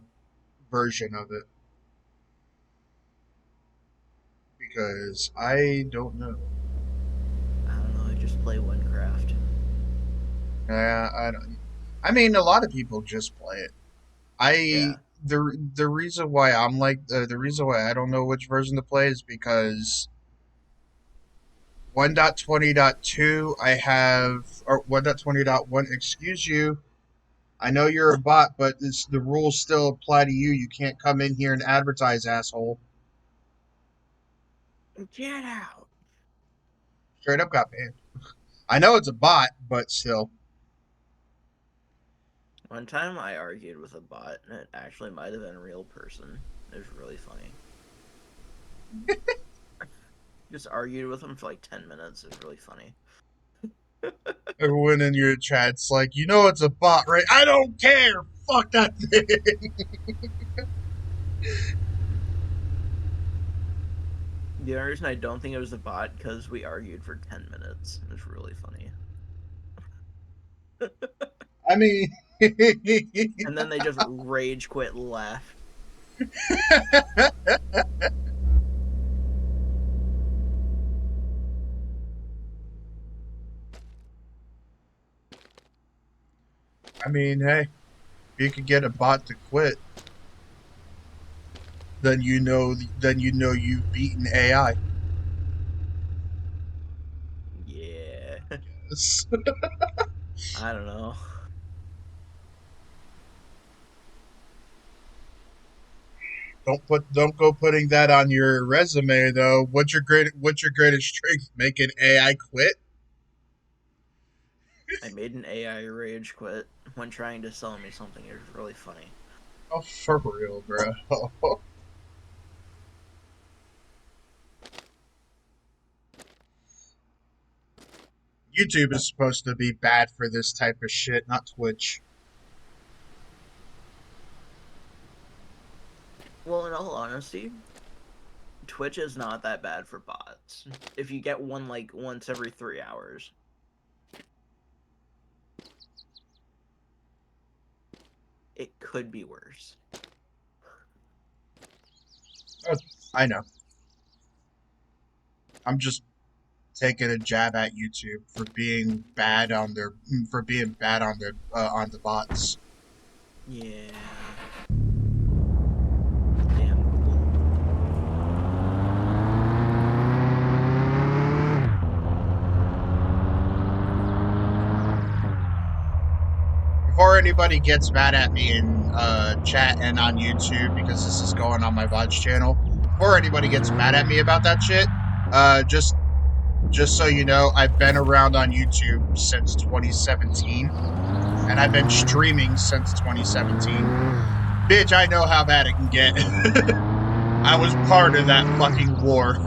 version of it? Because I don't know. I don't know, I just play Minecraft. I don't. I mean, a lot of people just play it. I Yeah. the reason why I'm like the reason why I don't know which version to play is because 1.20.2 I have or 1.20.1, excuse you. I know you're a bot, but the rules still apply to you. You can't come in here and advertise, asshole. Get out! Straight up got banned. I know it's a bot, but still. One time I argued with a bot, and it actually might have been a real person. It was really funny. Just argued with him for like 10 minutes. It was really funny. Everyone in your chat's like, you know it's a bot, right? I don't care. Fuck that thing. The only reason I don't think it was a bot because we argued for 10 minutes. It was really funny. I mean, And then they just rage quit and left. I mean, hey, if you could get a bot to quit, then you've beaten AI. Yeah. I don't know. Don't go putting that on your resume though. What's your greatest strength? Making AI quit? I made an AI rage quit when trying to sell me something. It was really funny. Oh, for real, bro. YouTube is supposed to be bad for this type of shit, not Twitch. Well, in all honesty, Twitch is not that bad for bots. If you get one like once every 3 hours. It could be worse. Oh, I know. I'm just taking a jab at YouTube for being bad on the bots. Yeah. Damn cool. Before anybody gets mad at me in chat and on YouTube because this is going on my VODs channel, before anybody gets mad at me about that shit, just so you know, I've been around on YouTube since 2017, and I've been streaming since 2017. Bitch, I know how bad it can get. I was part of that fucking war.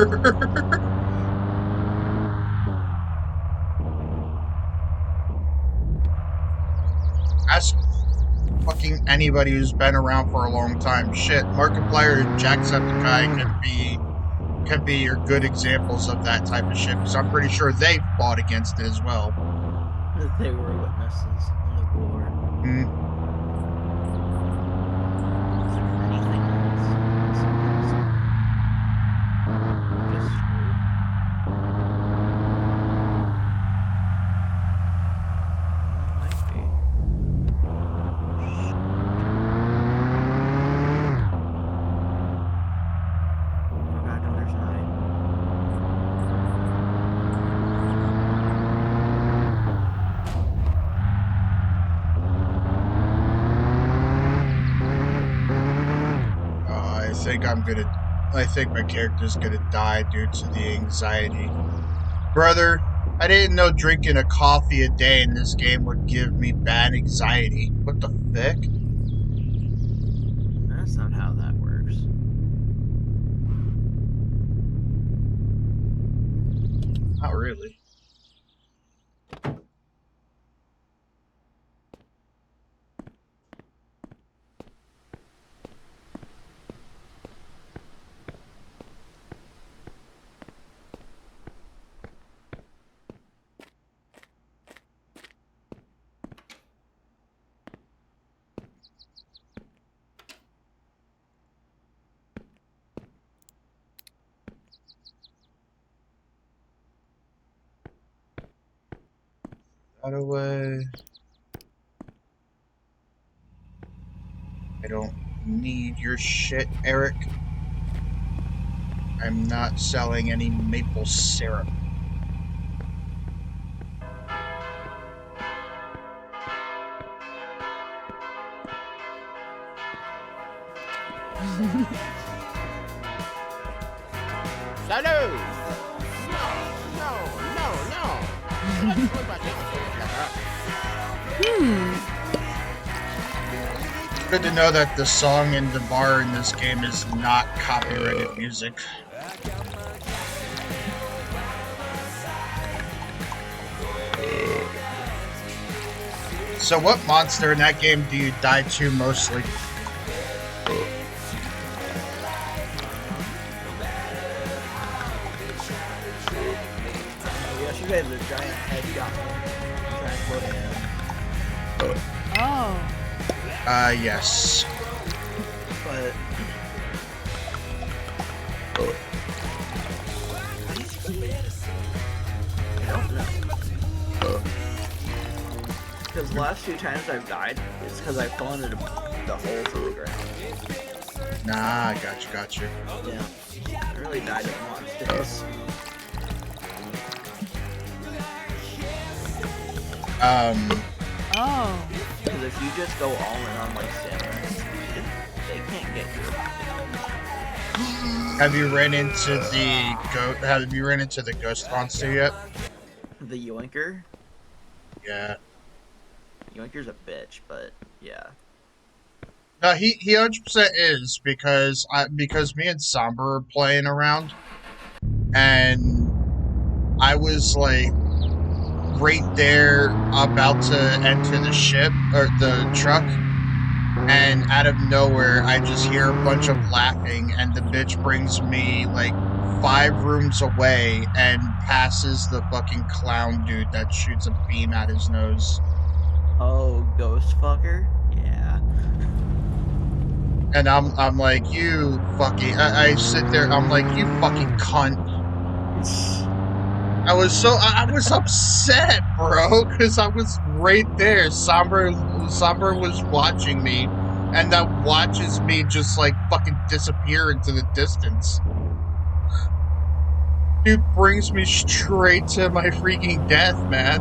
Ask fucking anybody who's been around for a long time. Shit, Markiplier and Jacksepticeye can be your good examples of that type of shit, because I'm pretty sure they fought against it as well. They were witnesses in the war. Hmm. Is there anything else? Just screwed. Might be. I think my character's gonna die due to the anxiety. Brother, I didn't know drinking a coffee a day in this game would give me bad anxiety. What the fuck? That's not how that works. Not really. That away. I don't need your shit, Eric. I'm not selling any maple syrup. Salut! No. Good to know that the song in the bar in this game is not copyrighted music. So what monster in that game do you die to mostly? Yes, you guys are giant headshot. Oh. Yes. But I don't know. Because the last 2 times I've died, it's because I've fallen into the hole through the ground. Nah, got you. Yeah. I really died at monsters. Oh. Because if you just go all in on like stamina and speed, they can't get you. Have you ran into the ghost monster yet? The Yoinker? Yeah. Yoinker's a bitch, but yeah. No, he 100% is because me and Somber were playing around, and I was like right there about to enter the ship or the truck, and out of nowhere I just hear a bunch of laughing, and the bitch brings me like 5 rooms away and passes the fucking clown dude that shoots a beam at his nose. Oh, ghost fucker? Yeah. And I'm like, you fucking I sit there, I'm like, you fucking cunt. I was upset, bro, because I was right there. Somber was watching me, and that watches me just like fucking disappear into the distance. Dude brings me straight to my freaking death, man.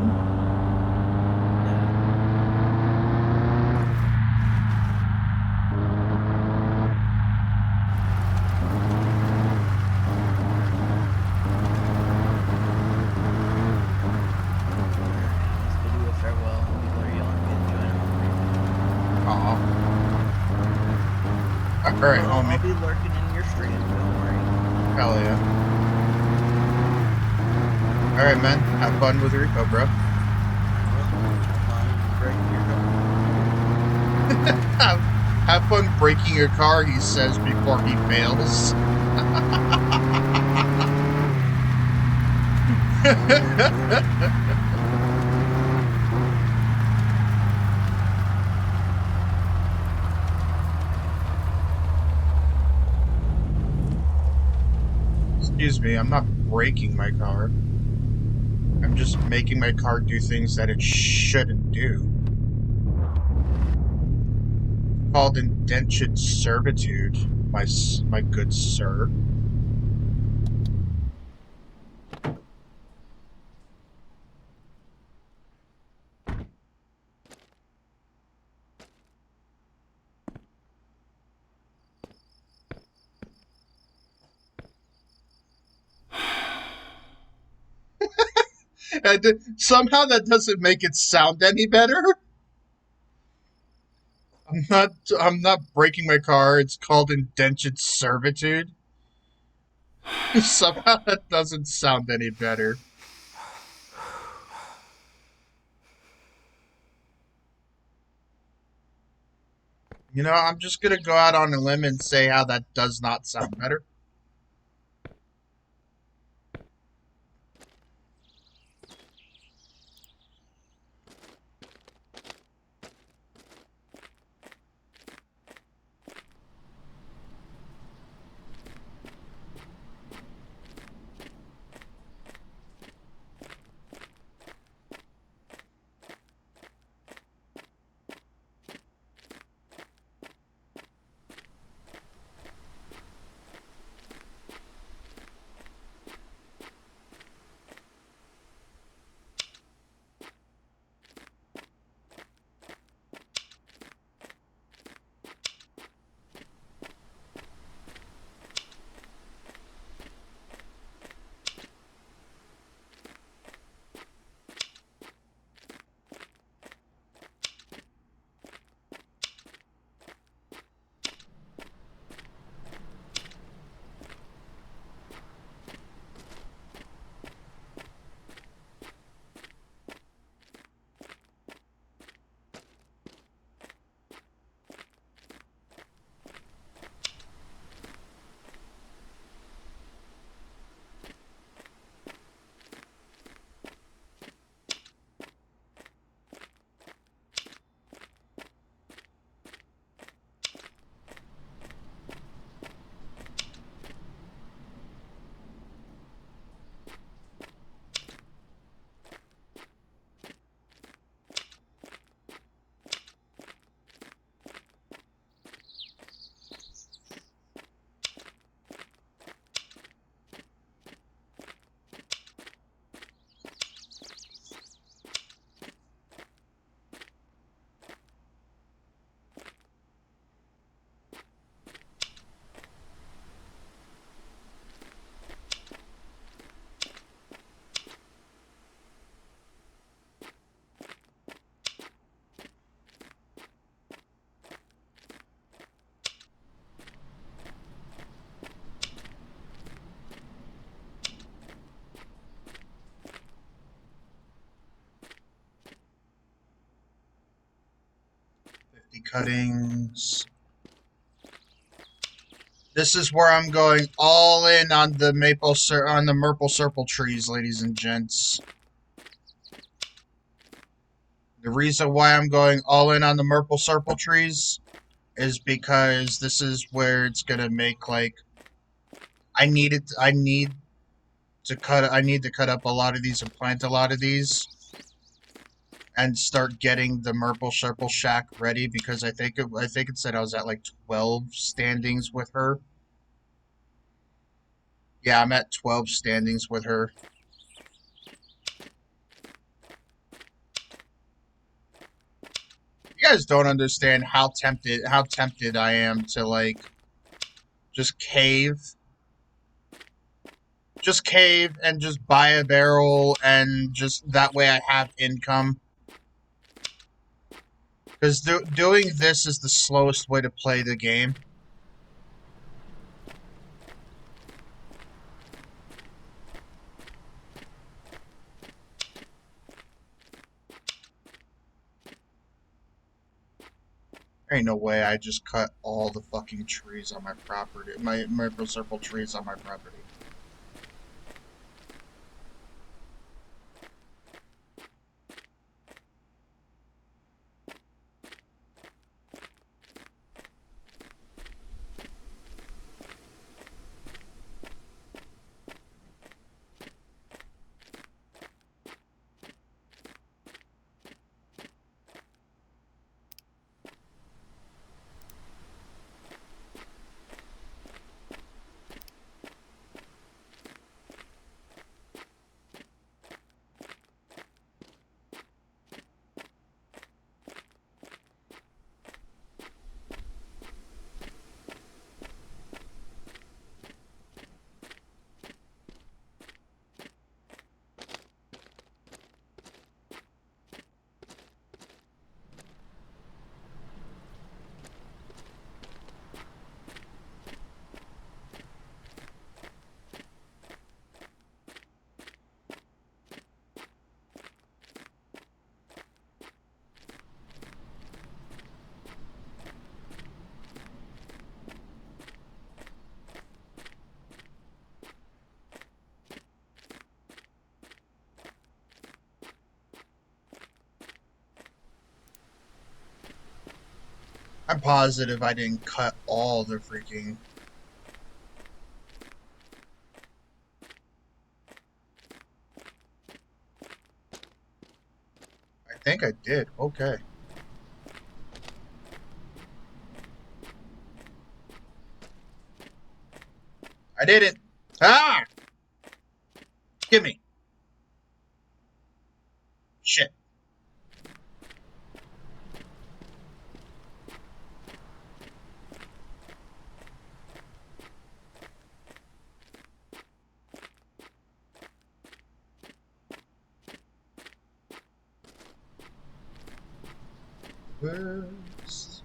Let's bid you a farewell. People are yelling at me to join them. Aw. Alright, I'll homie. be lurking in your stream, don't worry. Hell yeah. Alright, man. Have fun with Rico, bro. Have fun breaking your car, he says before he fails. Excuse me, I'm not breaking my car. I'm just making my car do things that it shouldn't do. It's called indentured servitude, my good sir. Somehow that doesn't make it sound any better. I'm not breaking my car. It's called indentured servitude. Somehow that doesn't sound any better. You know, I'm just gonna go out on a limb and say how that does not sound better. Cuttings. This is where I'm going all in on the Merple Serple trees, ladies and gents. The reason why I'm going all in on the Merple Serple trees is because this is where it's gonna make like I need to cut up a lot of these and plant a lot of these and start getting the Merple Serple shack ready because I think it said I was at like 12 standings with her. Yeah, I'm at 12 standings with her. You guys don't understand how tempted I am to like just cave. Just cave and just buy a barrel and just that way I have income. Because doing this is the slowest way to play the game. There ain't no way I just cut all the fucking trees on my property. My Maple Circle trees on my property. I'm positive I didn't cut all the freaking... I think I did. Okay. I didn't. Ah! Gimme. Shit. First,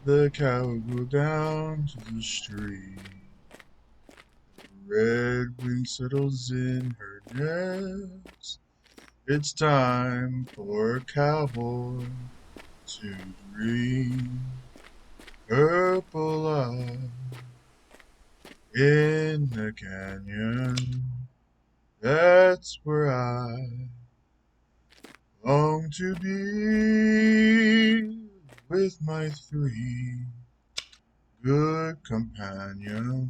the cow go down to the stream. Red wing settles in her nest. It's time for a cowboy to dream. Purple eye in the canyon. That's where I long to be with my three good companions.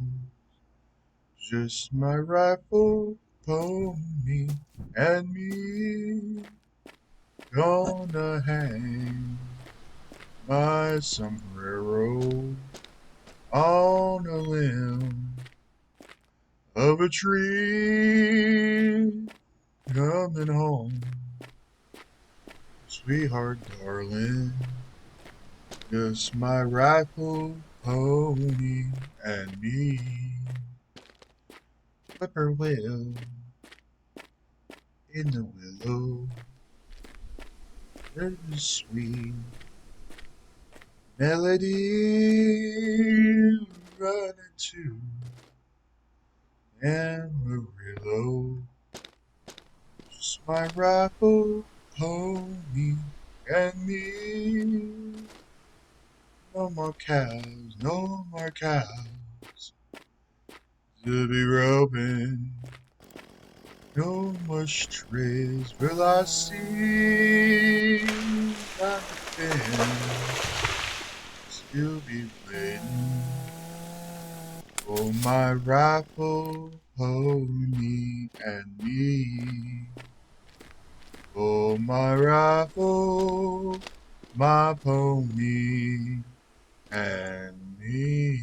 Just my rifle, pony, and me. Gonna hang my sombrero on a limb of a tree. Coming home, sweetheart, darling. Just my rifle, pony, and me. Whippoorwill in the willow. There's a sweet melody running to Amarillo. Just my rifle, pony, and me. No more cows, no more cows to be roping. No more strays will I see. Not the still be waiting for my rifle, pony, and me. For my rifle, my pony, and me.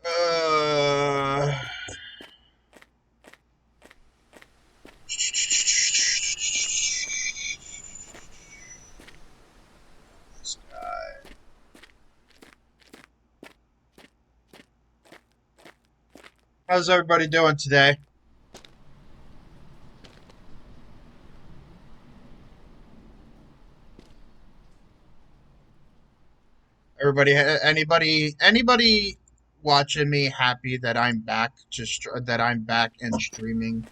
Uh, this guy. How's everybody doing today? Anybody watching me happy that I'm back that I'm back and streaming?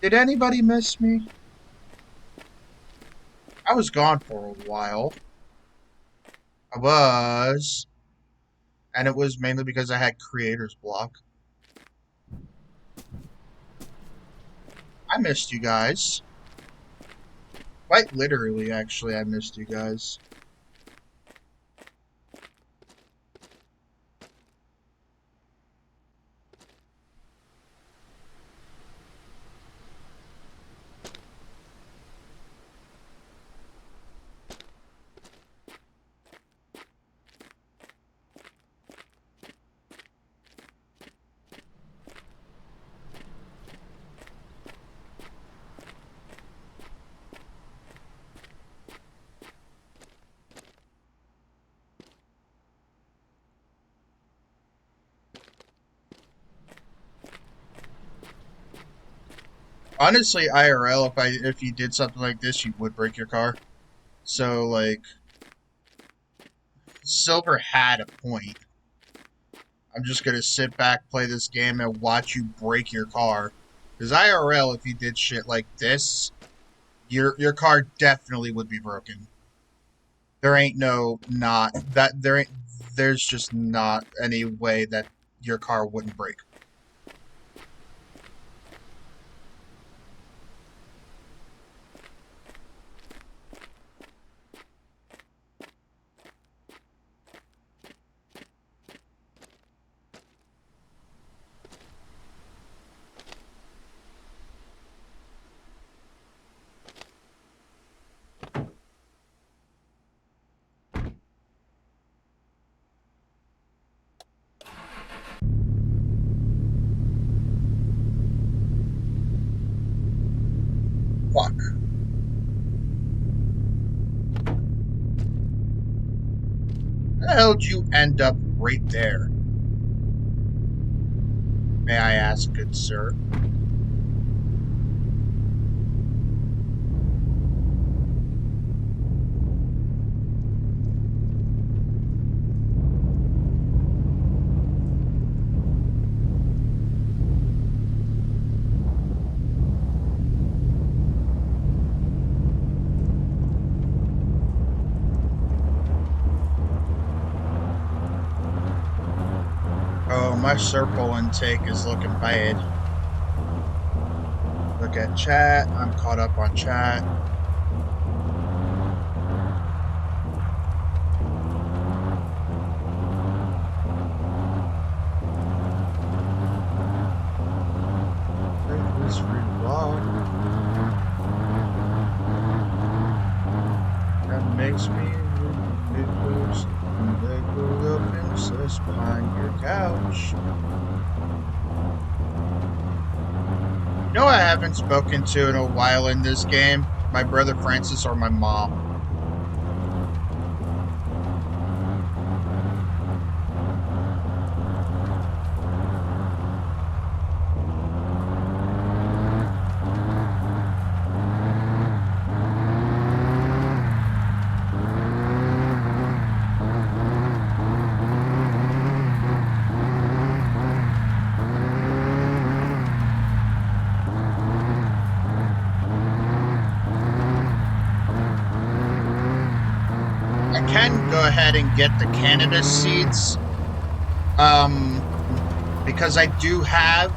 Did anybody miss me? I was gone for a while. I was, and it was mainly because I had creator's block. I missed you guys. Quite literally, actually, I missed you guys. Honestly, IRL, if you did something like this, you would break your car. So, like, Silver had a point. I'm just gonna sit back, play this game, and watch you break your car. Because IRL, if you did shit like this, your car definitely would be broken. There ain't no not that there ain't there's just not any way that your car wouldn't break. Fuck. How the hell did you end up right there? May I ask, good sir? Oh, my circle intake is looking bad. Look at chat. I'm caught up on chat. This reload. That makes me lose. They grew the princess behind your couch. You know, I haven't spoken to in a while in this game. My brother Francis or my mom. I can go ahead and get the cannabis seeds. Because I do have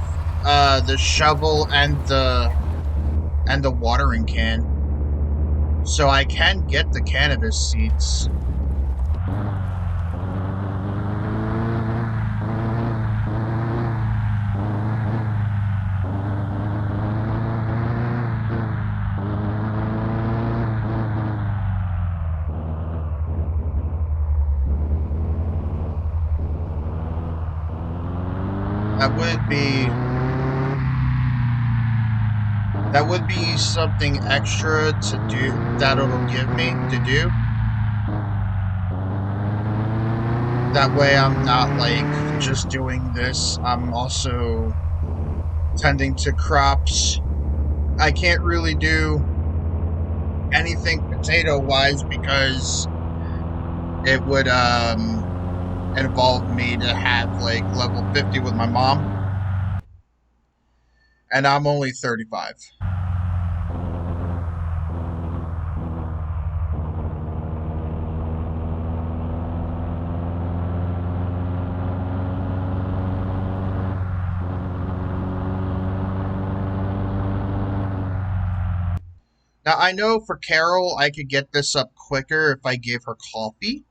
the shovel and the watering can. So I can get the cannabis seeds. That would be something extra to do that it'll give me to do. That way I'm not like just doing this. I'm also tending to crops. I can't really do anything potato wise because it would involve me to have like level 50 with my mom. And I'm only 35. Now, I know for Carol, I could get this up quicker if I gave her coffee.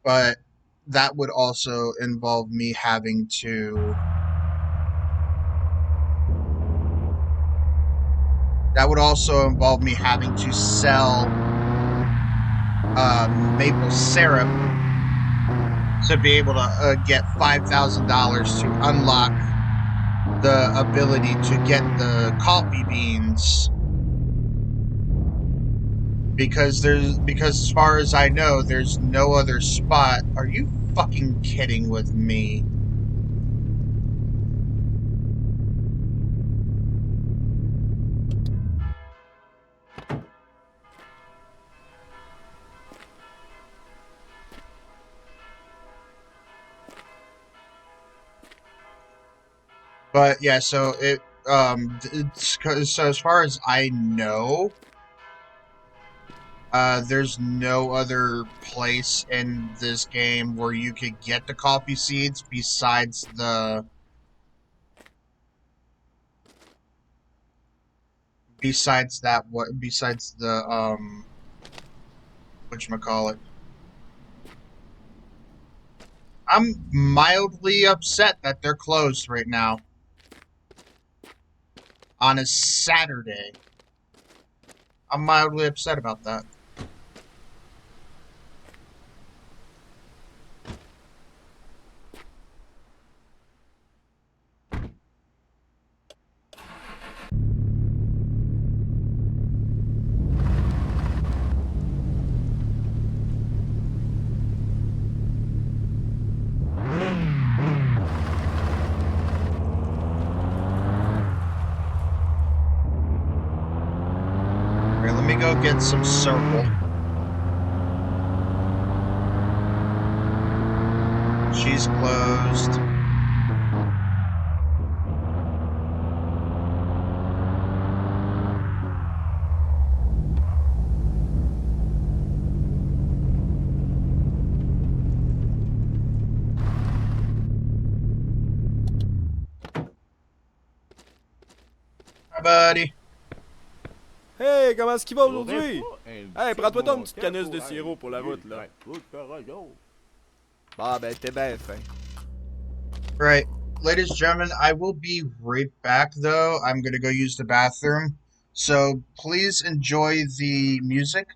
But that would also involve me having to... That would also involve me having to sell maple syrup to be able to get $5,000 to unlock the ability to get the coffee beans. Because as far as I know, there's no other spot. Are you fucking kidding with me? But yeah, so so as far as I know, there's no other place in this game where you could get the coffee seeds besides the whatchamacallit. I'm mildly upset that they're closed right now on a Saturday. I'm mildly upset about that. Alright, let me go get some circle. She's closed. Hi, buddy. Hey, comment est-ce qu'il va aujourd'hui? Hey, Hey, prends-toi ton petite canisse de sirop pour la route, là. Bah, ben, t'es bien fin. Right. Ladies and gentlemen, I will be right back, though. I'm going to go use the bathroom. So please enjoy the music.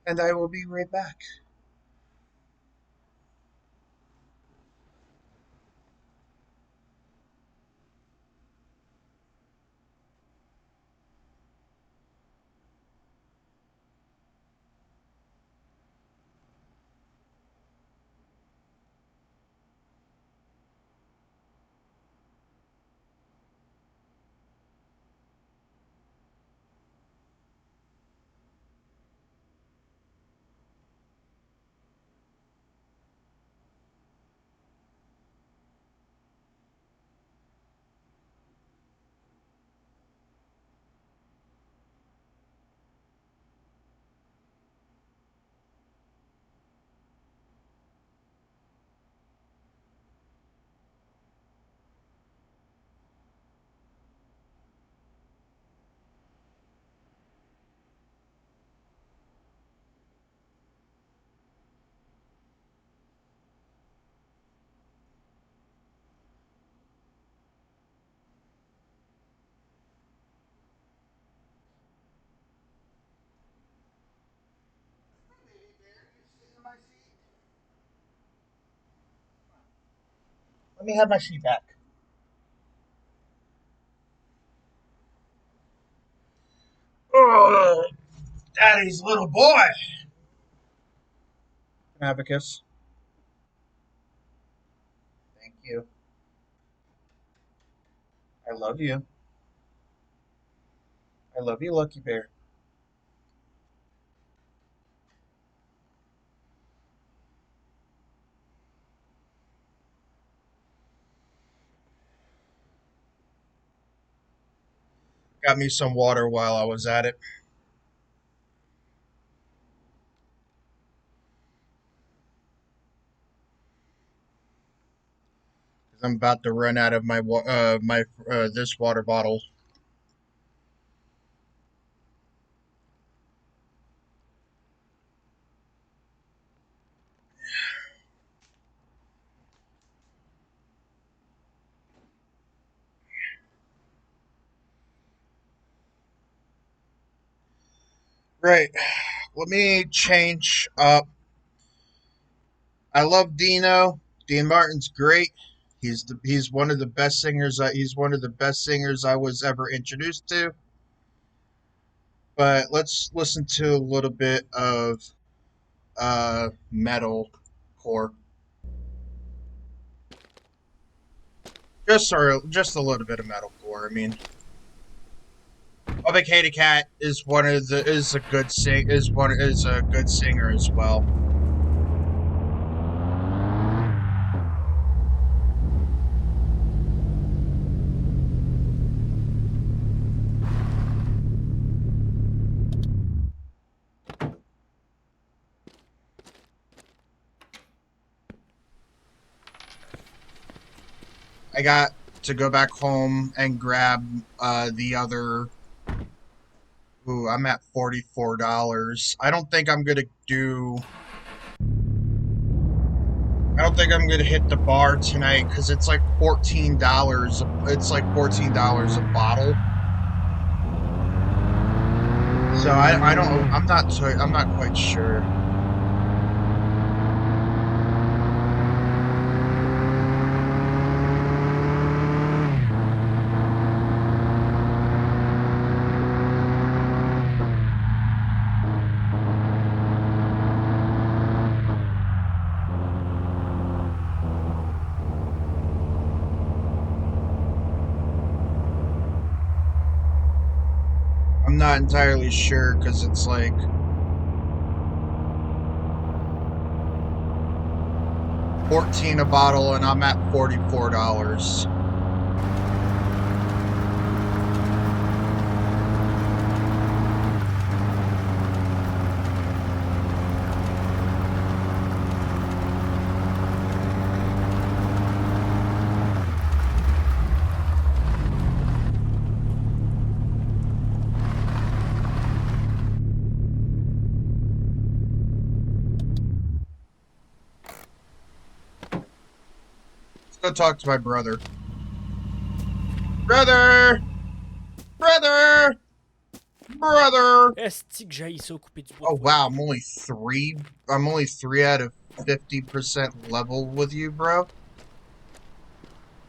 And I will be right back. Let me have my sheet back. Oh, Daddy's little boy. Can I have a kiss? Thank you. I love you. I love you, Lucky Bear. Got me some water while I was at it. Because I'm about to run out of this water bottle. Right. Let me change up. I love Dino. Dean Martin's great. He's one of the best singers. He's one of the best singers I was ever introduced to. But let's listen to a little bit of metal core. Just a little bit of metalcore. I mean, Big Hated Cat is a good singer as well. I got to go back home and grab the other. Ooh, I'm at $44. I don't think I'm gonna do. I don't think I'm gonna hit the bar tonight because it's like $14. It's like $14 a bottle. So I don't. I'm not quite sure. I'm not entirely sure because it's like 14 a bottle and I'm at $44. Let's go talk to my brother. Brother! Brother! Brother! Esti que j'aille ça couper du bois. Oh wow, I'm only 3 out of 50% level with you, bro.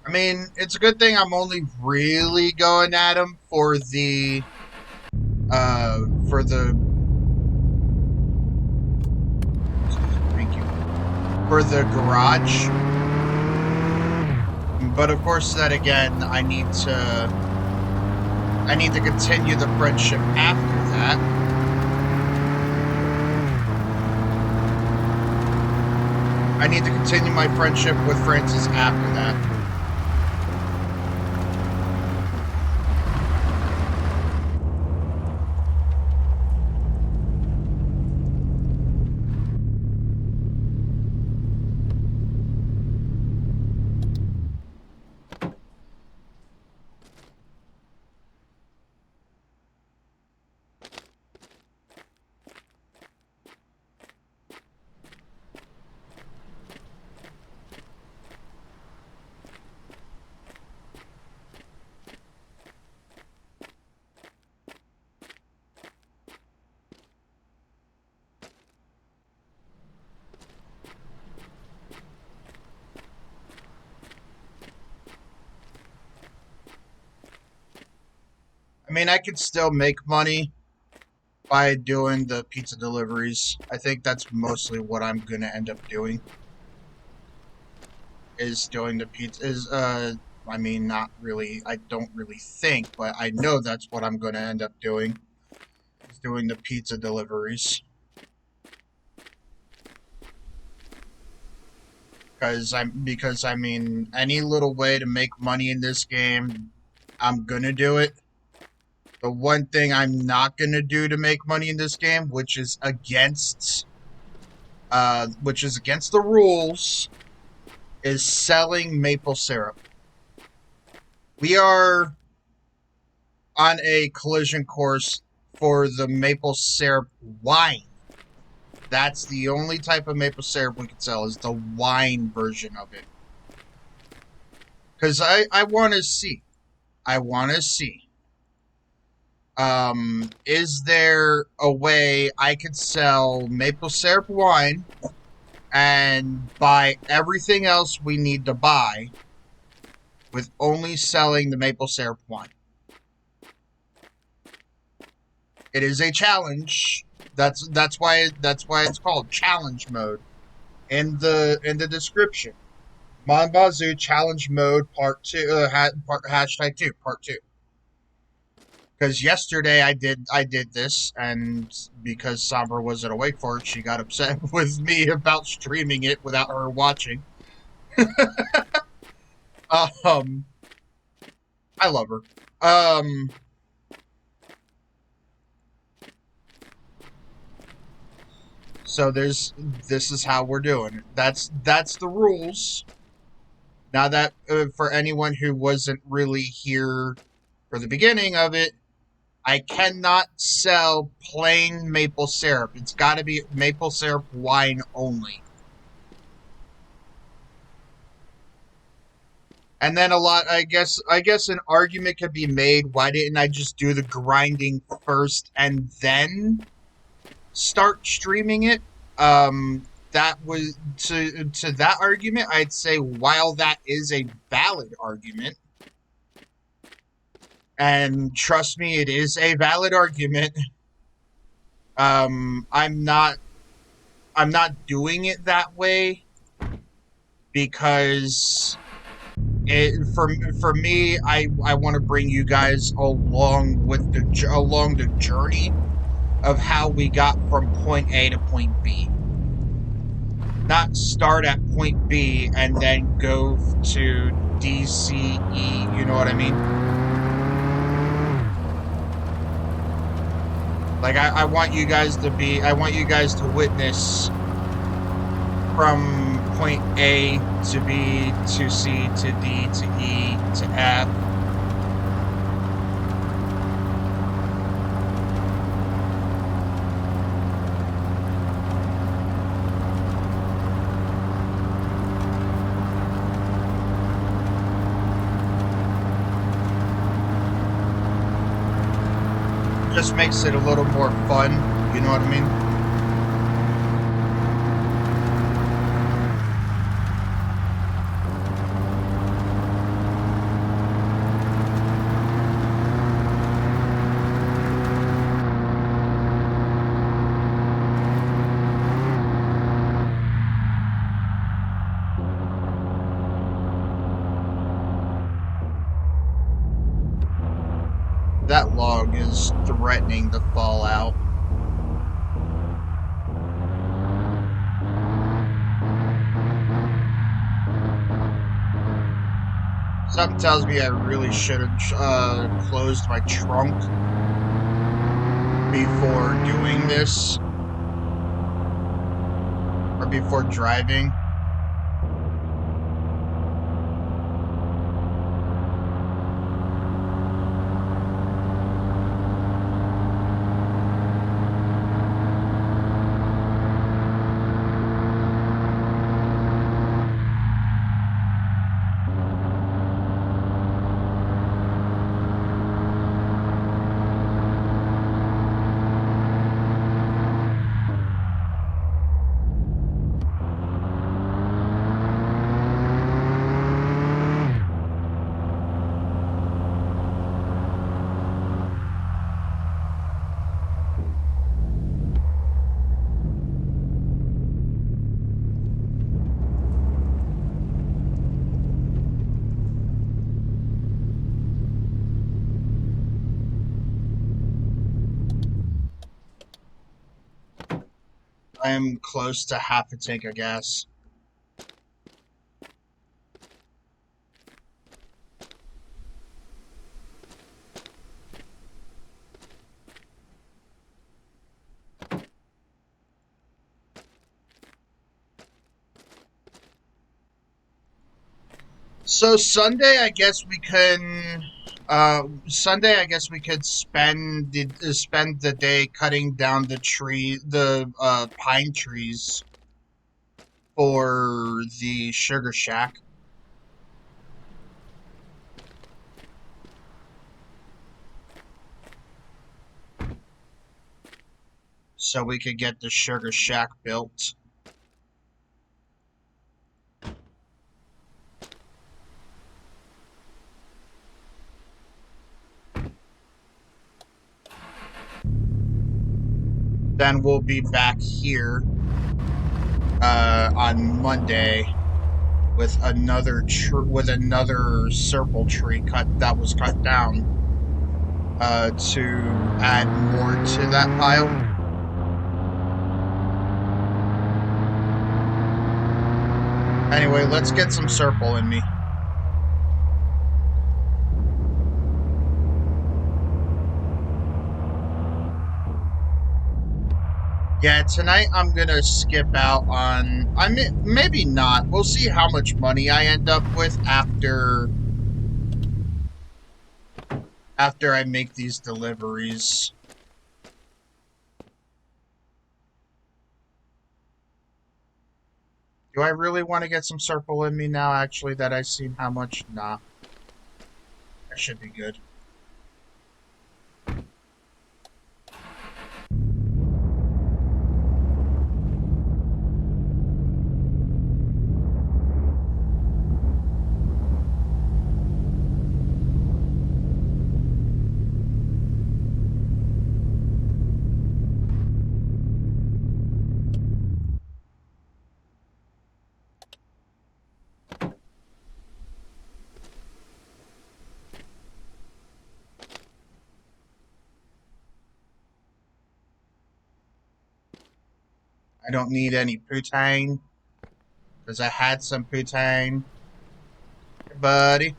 I mean, it's a good thing I'm only really going at him for the thank you. For the garage. But of course that again I need to continue the friendship after that. I need to continue my friendship with Francis after that. I mean, I could still make money by doing the pizza deliveries. I think that's mostly what I'm gonna end up doing. Is doing the pizza I mean, not really. I don't really think, but I know that's what I'm gonna end up doing. Is doing the pizza deliveries. Because I mean, any little way to make money in this game, I'm gonna do it. The one thing I'm not gonna do to make money in this game, which is against the rules, is selling maple syrup. We are on a collision course for the maple syrup wine. That's the only type of maple syrup we can sell, is the wine version of it. Because I want to see. Is there a way I could sell maple syrup wine and buy everything else we need to buy with only selling the maple syrup wine? It is a challenge. That's why it's called challenge mode in the description. Bazou challenge mode part 2 hashtag 2 part 2. Because yesterday I did this, and because Sombra wasn't awake for it, she got upset with me about streaming it without her watching. I love her. So this is how we're doing it. That's the rules. Now that, for anyone who wasn't really here for the beginning of it, I cannot sell plain maple syrup. It's got to be maple syrup wine only. And then I guess an argument could be made, why didn't I just do the grinding first and then start streaming it? That was to that argument, I'd say while that is a valid argument, and trust me, it is a valid argument. I'm not doing it that way because for me, I want to bring you guys along the journey of how we got from point A to point B. Not start at point B and then go to D, C, E, you know what I mean? Like, I want you guys to witness from point A to B to C to D to E to F. Just makes it a little more fun, you know what I mean? That log is threatening to fall out. Something tells me I really should have closed my trunk before doing this. Or before driving. I am close to half a tank of gas. So Sunday, I guess we can. Sunday, I guess we could spend the day cutting down the pine trees for the sugar shack. So we could get the sugar shack built. Then we'll be back here on Monday with another serpal tree that was cut down to add more to that pile. Anyway, let's get some serpal in me. Yeah, tonight I'm gonna skip out on. Maybe not. We'll see how much money I end up with after I make these deliveries. Do I really want to get some circle in me now? Actually, that I've seen how much? Nah, that should be good. I don't need any poutine because I had some poutine. Hey, buddy.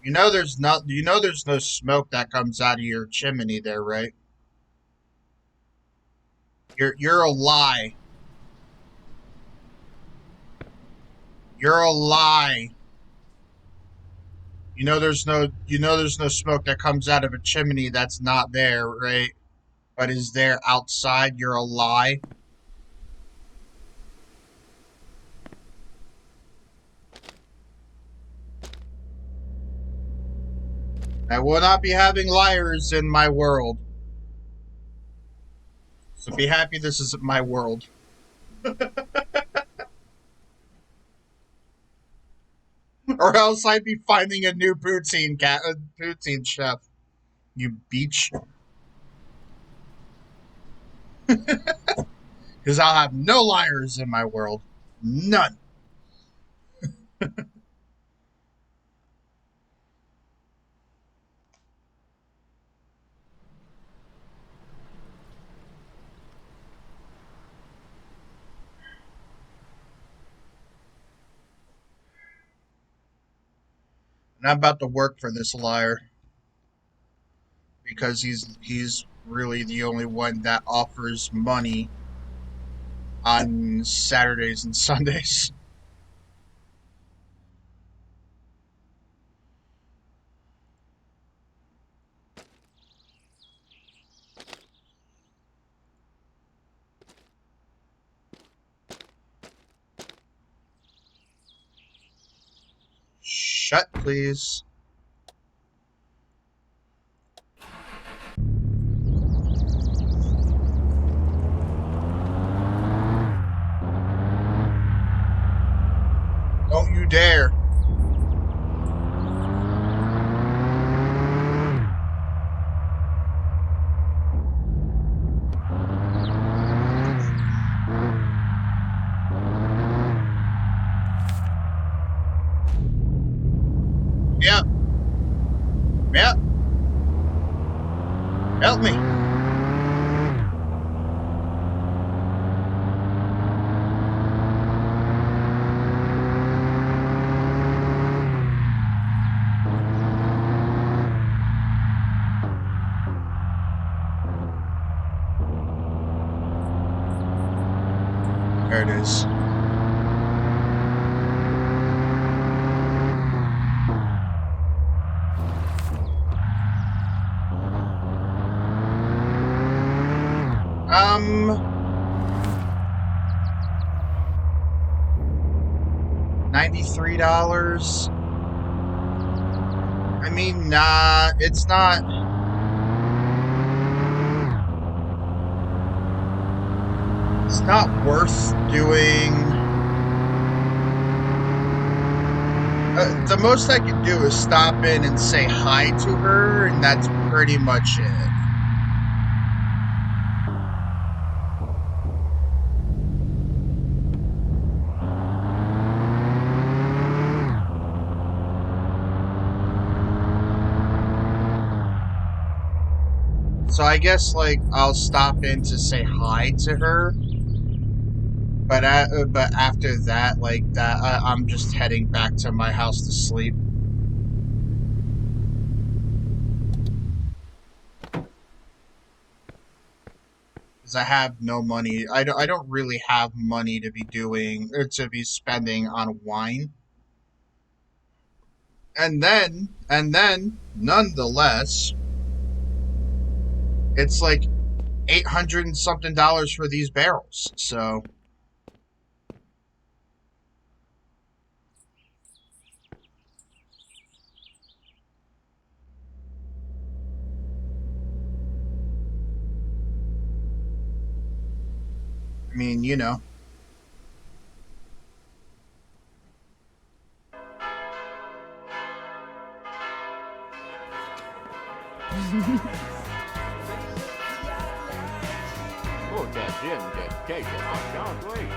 You know there's no smoke that comes out of your chimney there, right? You're a lie. You're a lie. There's no smoke that comes out of a chimney that's not there, right? But is there outside. You're a lie. I will not be having liars in my world. So be happy this isn't my world. Or else I'd be finding a new poutine chef. You beach. Because I'll have no liars in my world. None. And I'm about to work for this liar. Because he's really the only one that offers money on Saturdays and Sundays. Shut, please. Don't you dare. Yep. Yep. Help me. There it is. $93. I mean, nah, it's not. It's not worth doing. The most I can do is stop in and say hi to her, and that's pretty much it. So I guess, like, I'll stop in to say hi to her. But after that, like, I'm just heading back to my house to sleep. because I have no money. I don't really have money to be doing or to be spending on wine. And then, nonetheless, it's like $800 and something for these barrels. So, I mean, you know. Oh, that gin, that cake, that sounds great.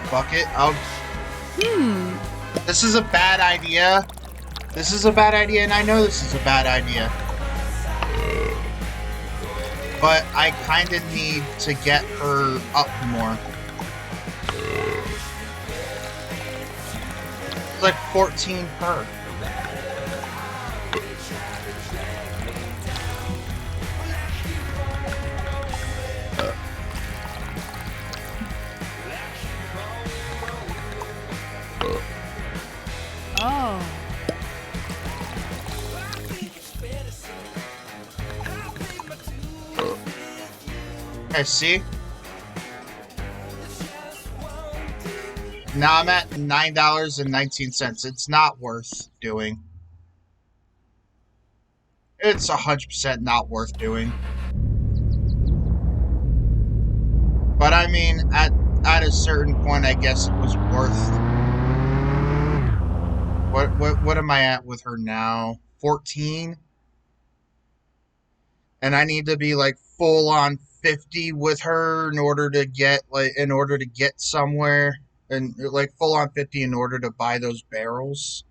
Fuck it. This is a bad idea. This is a bad idea, and I know this is a bad idea. But I kind of need to get her up more. It's like 14 per. Oh. Okay, see? Now I'm at $9.19. It's not worth doing. It's 100% not worth doing. But I mean, at a certain point, I guess it was worth. What am I at with her now? 14? And I need to be like full on 50 with her in order to get somewhere, and like full on 50 in order to buy those barrels.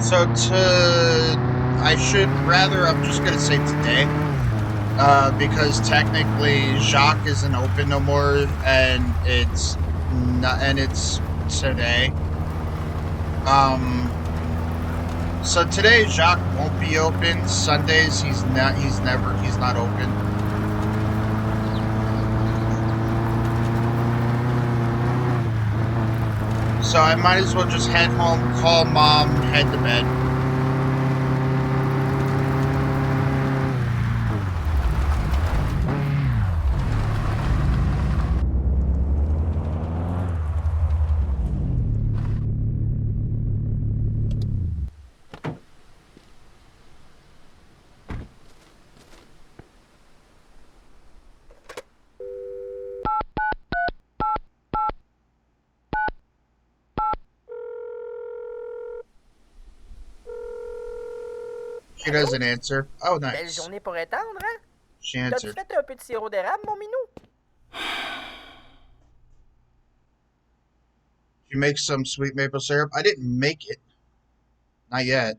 So I should rather, I'm just gonna say today, because technically Jacques isn't open no more, and it's today. So today Jacques won't be open. Sundays he's not open. So I might as well just head home, call mom, head to bed. She doesn't answer. Oh, Belle nice. journée pour étendre, hein? She T'as-tu answered. fait un peu de sirop d'érable, mon minou? You make some sweet maple syrup? I didn't make it. Not yet.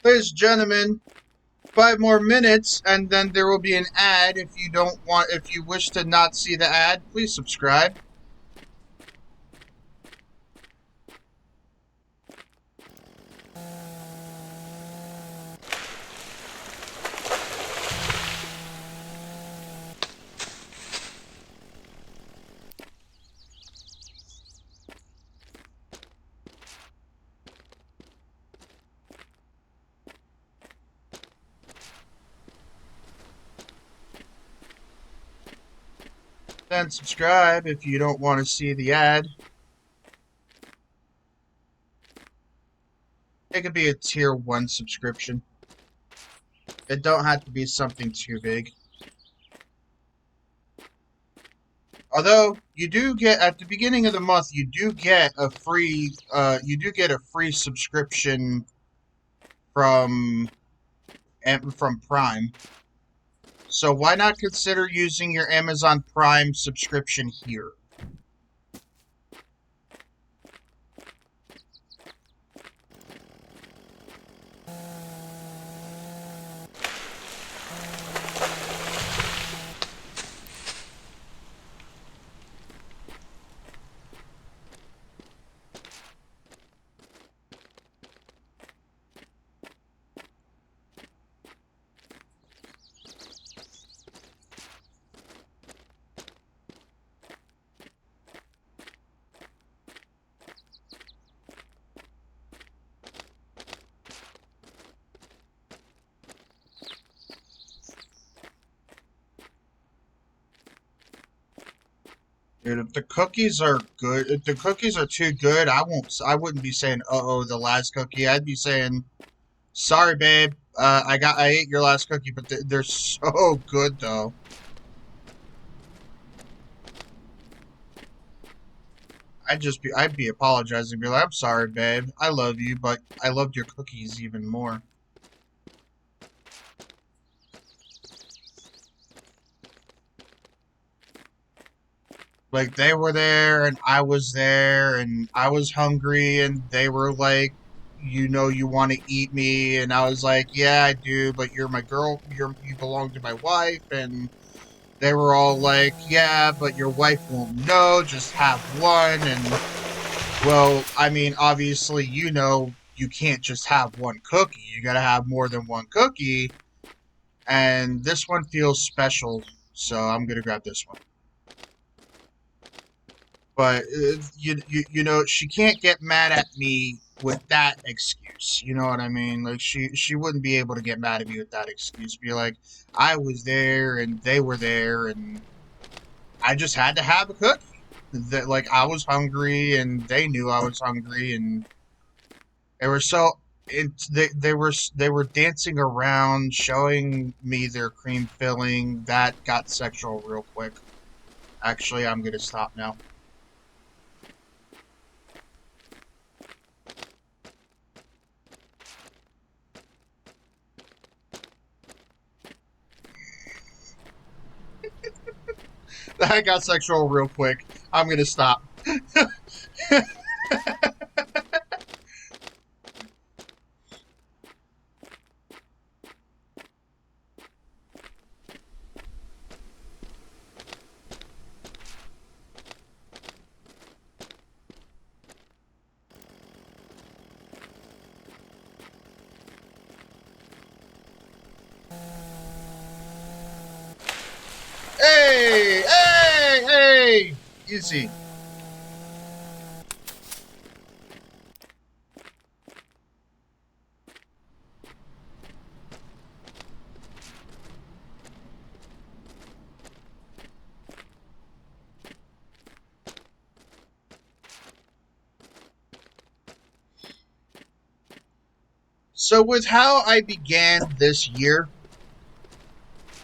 Ladies and gentlemen, 5 more minutes, and then there will be an ad. If you wish to not see the ad, please subscribe. Then subscribe if you don't want to see the ad. It could be a tier 1 subscription. It don't have to be something too big. Although you do get at the beginning of the month, you do get a free subscription from Prime. So why not consider using your Amazon Prime subscription here? Dude, if the cookies are good, if the cookies are too good, I wouldn't be saying, uh-oh, the last cookie. I'd be saying, sorry, babe, I ate your last cookie, but they're so good, though. I'd be apologizing, be like, I'm sorry, babe, I love you, but I loved your cookies even more. Like, they were there, and I was there, and I was hungry, and they were like, you know you want to eat me, and I was like, yeah, I do, but you're my girl, you belong to my wife, and they were all like, yeah, but your wife won't know, just have one, and, well, I mean, obviously, you know, you can't just have one cookie, you gotta have more than one cookie, and this one feels special, so I'm gonna grab this one. But, you know, she can't get mad at me with that excuse. You know what I mean? Like, she wouldn't be able to get mad at me with that excuse. Be like, I was there, and they were there, and I just had to have a cookie. That, like, I was hungry, and they knew I was hungry, and they were so... they were dancing around, showing me their cream filling. That got sexual real quick. Actually, I'm gonna stop now. That got sexual real quick. I'm gonna stop. Hey! Hey! Hey! Easy. So with how I began this year,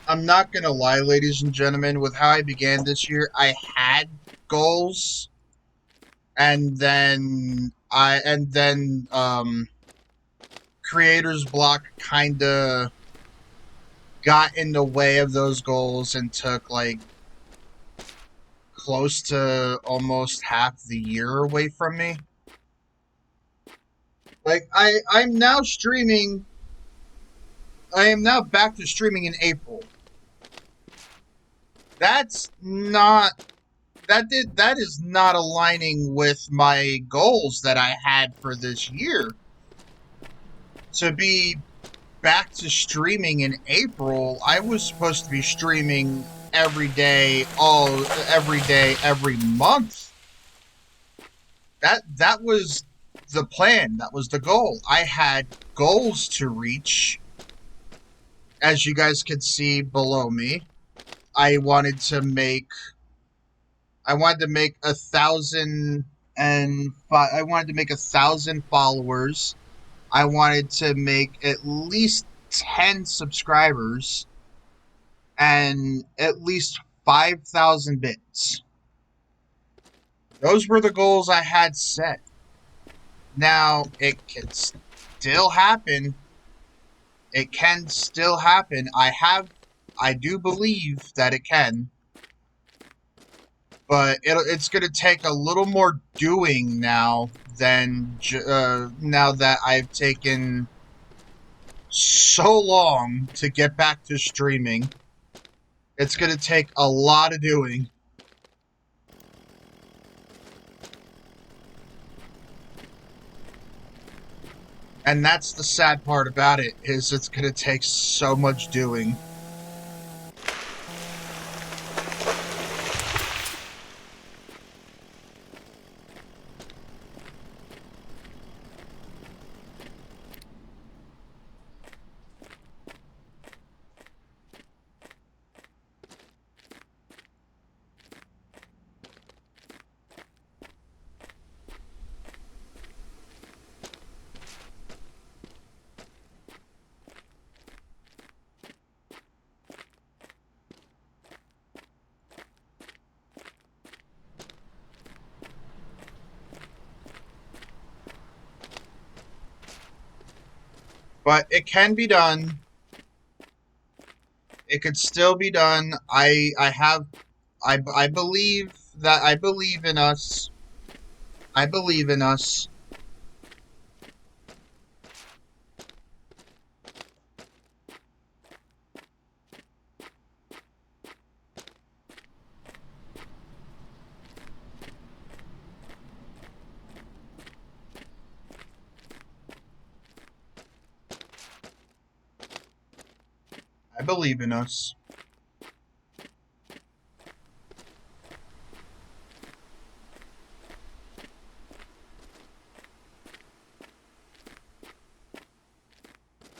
I'm not gonna lie, ladies and gentlemen, with how I began this year, I had goals, and then creator's block kinda got in the way of those goals and took like close to almost half the year away from me. Like I'm now streaming. I am now back to streaming in April. That's not that is not aligning with my goals that I had for this year. To be back to streaming in April, I was supposed to be streaming every day, every month. That was the plan. That was the goal. I had goals to reach. As you guys can see below me, I wanted to make I wanted to make 1,000 I wanted to make 1,000 followers. I wanted to make at least 10 subscribers and at least 5,000 bits. Those were the goals I had set. Now, it can still happen. It can still happen. I do believe that it can. But it's going to take a little more doing now than now that I've taken so long to get back to streaming. It's going to take a lot of doing. And that's the sad part about it, is it's going to take so much doing. But it can be done. It could still be done. I believe that I believe in us. I believe in us. I believe in us.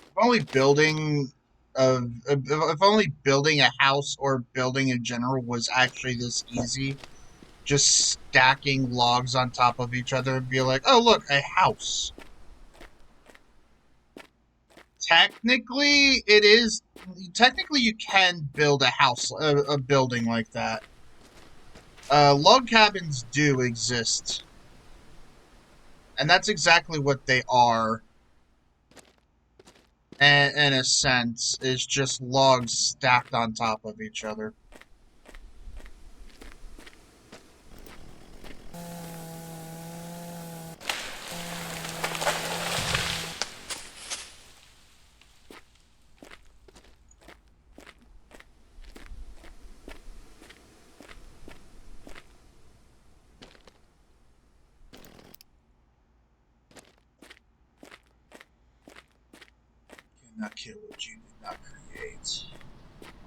If only building a house or building in general was actually this easy, just stacking logs on top of each other and be like, oh look, a house. Technically, it is. Technically, you can build a house, a building like that. Log cabins do exist. And that's exactly what they are. In a sense, is just logs stacked on top of each other. Not kill what you did not create.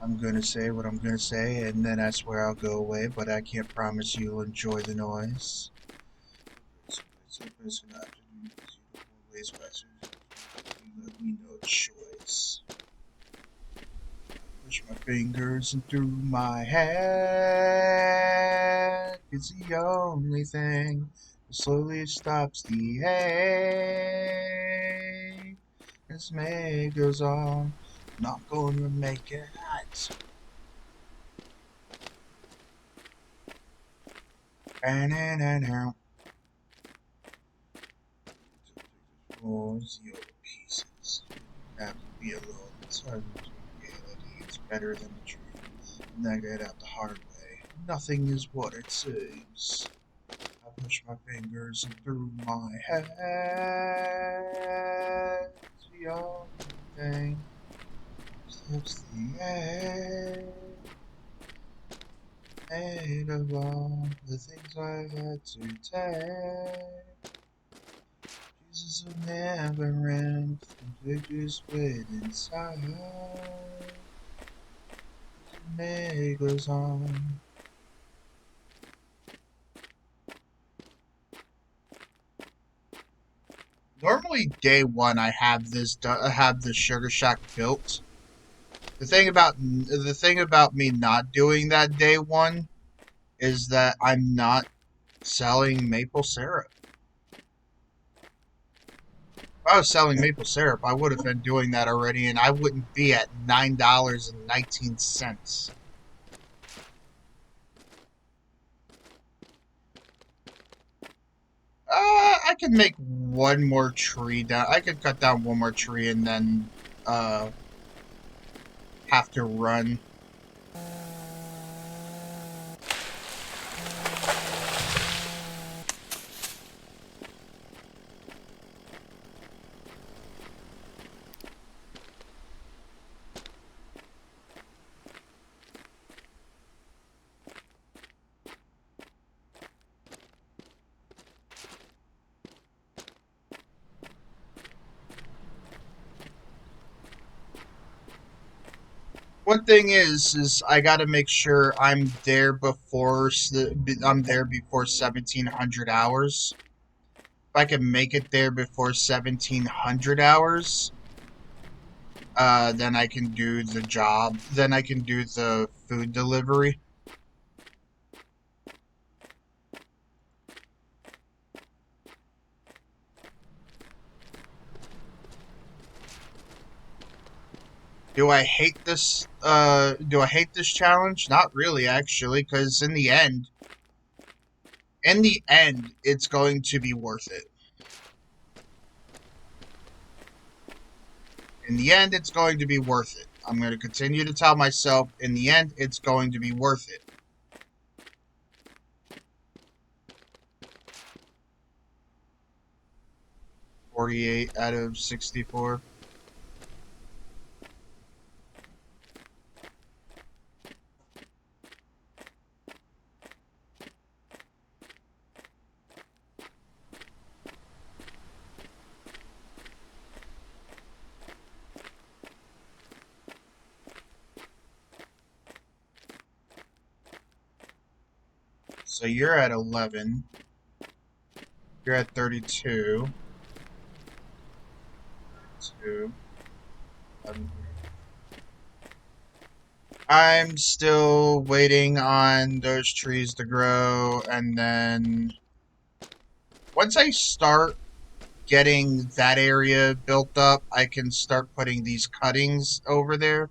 I'm gonna say what I'm gonna say, and then that's where I'll go away, but I can't promise you'll enjoy the noise. Let me no choice. Push my fingers and through my head. It's the only thing that slowly stops the ache. As May goes on, not going to make it right. And your pieces. Have to be alone. It's hard to reality. It's better than the truth. And I get out the hard way. Nothing is what it seems. I push my fingers through my head. The only thing stops the air. Made of all the things I had to take. Jesus will never end. Completely split inside. The day goes on. Normally, day one, I have this sugar shack built. The thing about me not doing that day one is that I'm not selling maple syrup. If I was selling maple syrup, I would have been doing that already, and I wouldn't be at $9.19. I could make one more tree down. I could cut down one more tree and then have to run. One thing is I got to make sure I'm there before 1700 hours. If I can make it there before 1700 hours, then I can do the job. Then I can do the food delivery. Do I hate this? Do I hate this challenge? Not really, actually, because in the end, it's going to be worth it. In the end, it's going to be worth it. I'm going to continue to tell myself, in the end, it's going to be worth it. $48 out of 64. So you're at 11. You're at 32. 32. 11. I'm still waiting on those trees to grow, and then once I start getting that area built up, I can start putting these cuttings over there.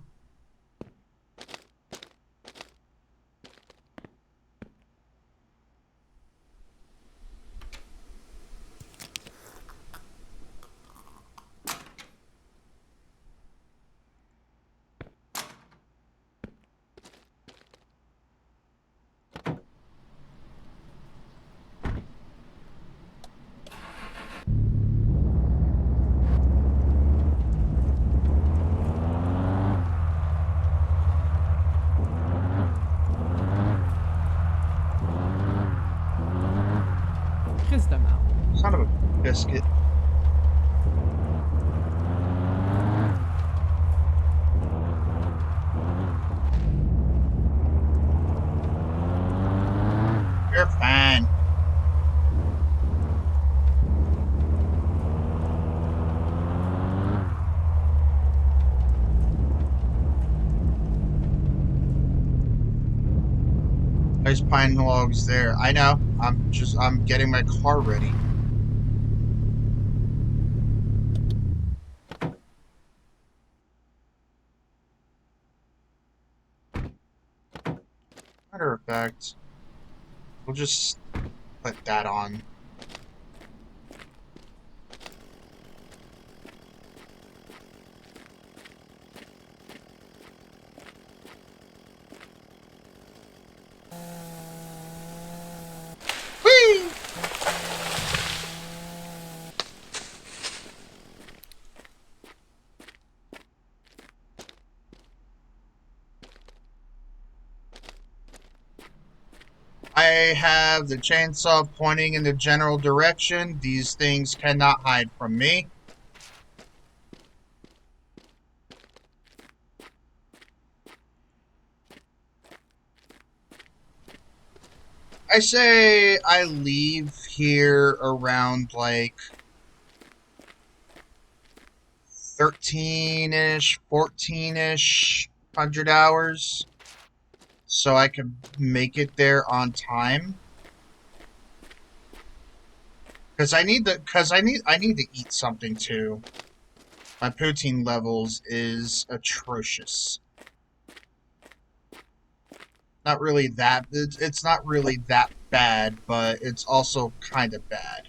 Crise de marde. Son of a biscuit. You're fine. There's pine logs there. I know. I'm getting my car ready. Matter of fact, we'll just put that on. Whee! I have the chainsaw pointing in the general direction. These things cannot hide from me. I say I leave here around like 13-ish, 14-ish 100 hours. so I can make it there on time. Cause I need to eat something too. My protein levels is atrocious. Not really that it's not really that bad, but it's also kind of bad.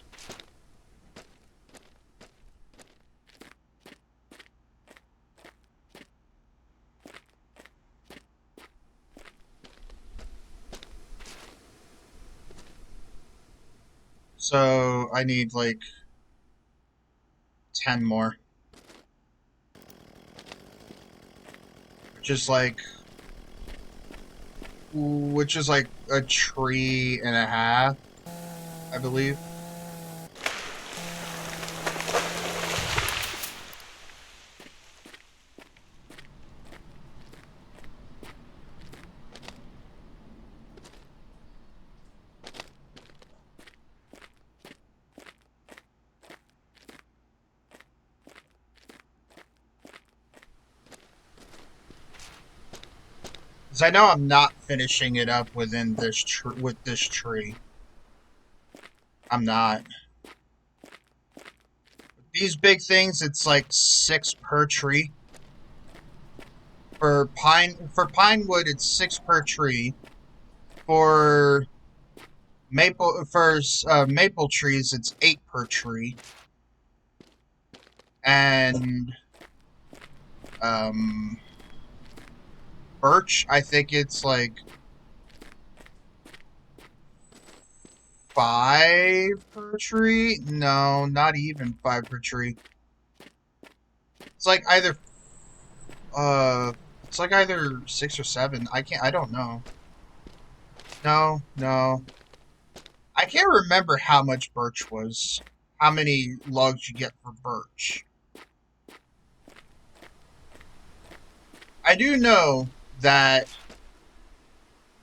So I need like 10 more. Which is like a tree and a half, I believe. Because I know I'm not finishing it up within this with this tree. I'm not. These big things, it's like 6 per tree. For pinewood, it's 6 per tree. For maple trees, it's 8 per tree. And birch, I think it's like 5 per tree. No, not even 5 per tree. It's like either it's like either 6 or 7. I don't know. No. I can't remember how much birch was. How many logs you get for birch. I do know that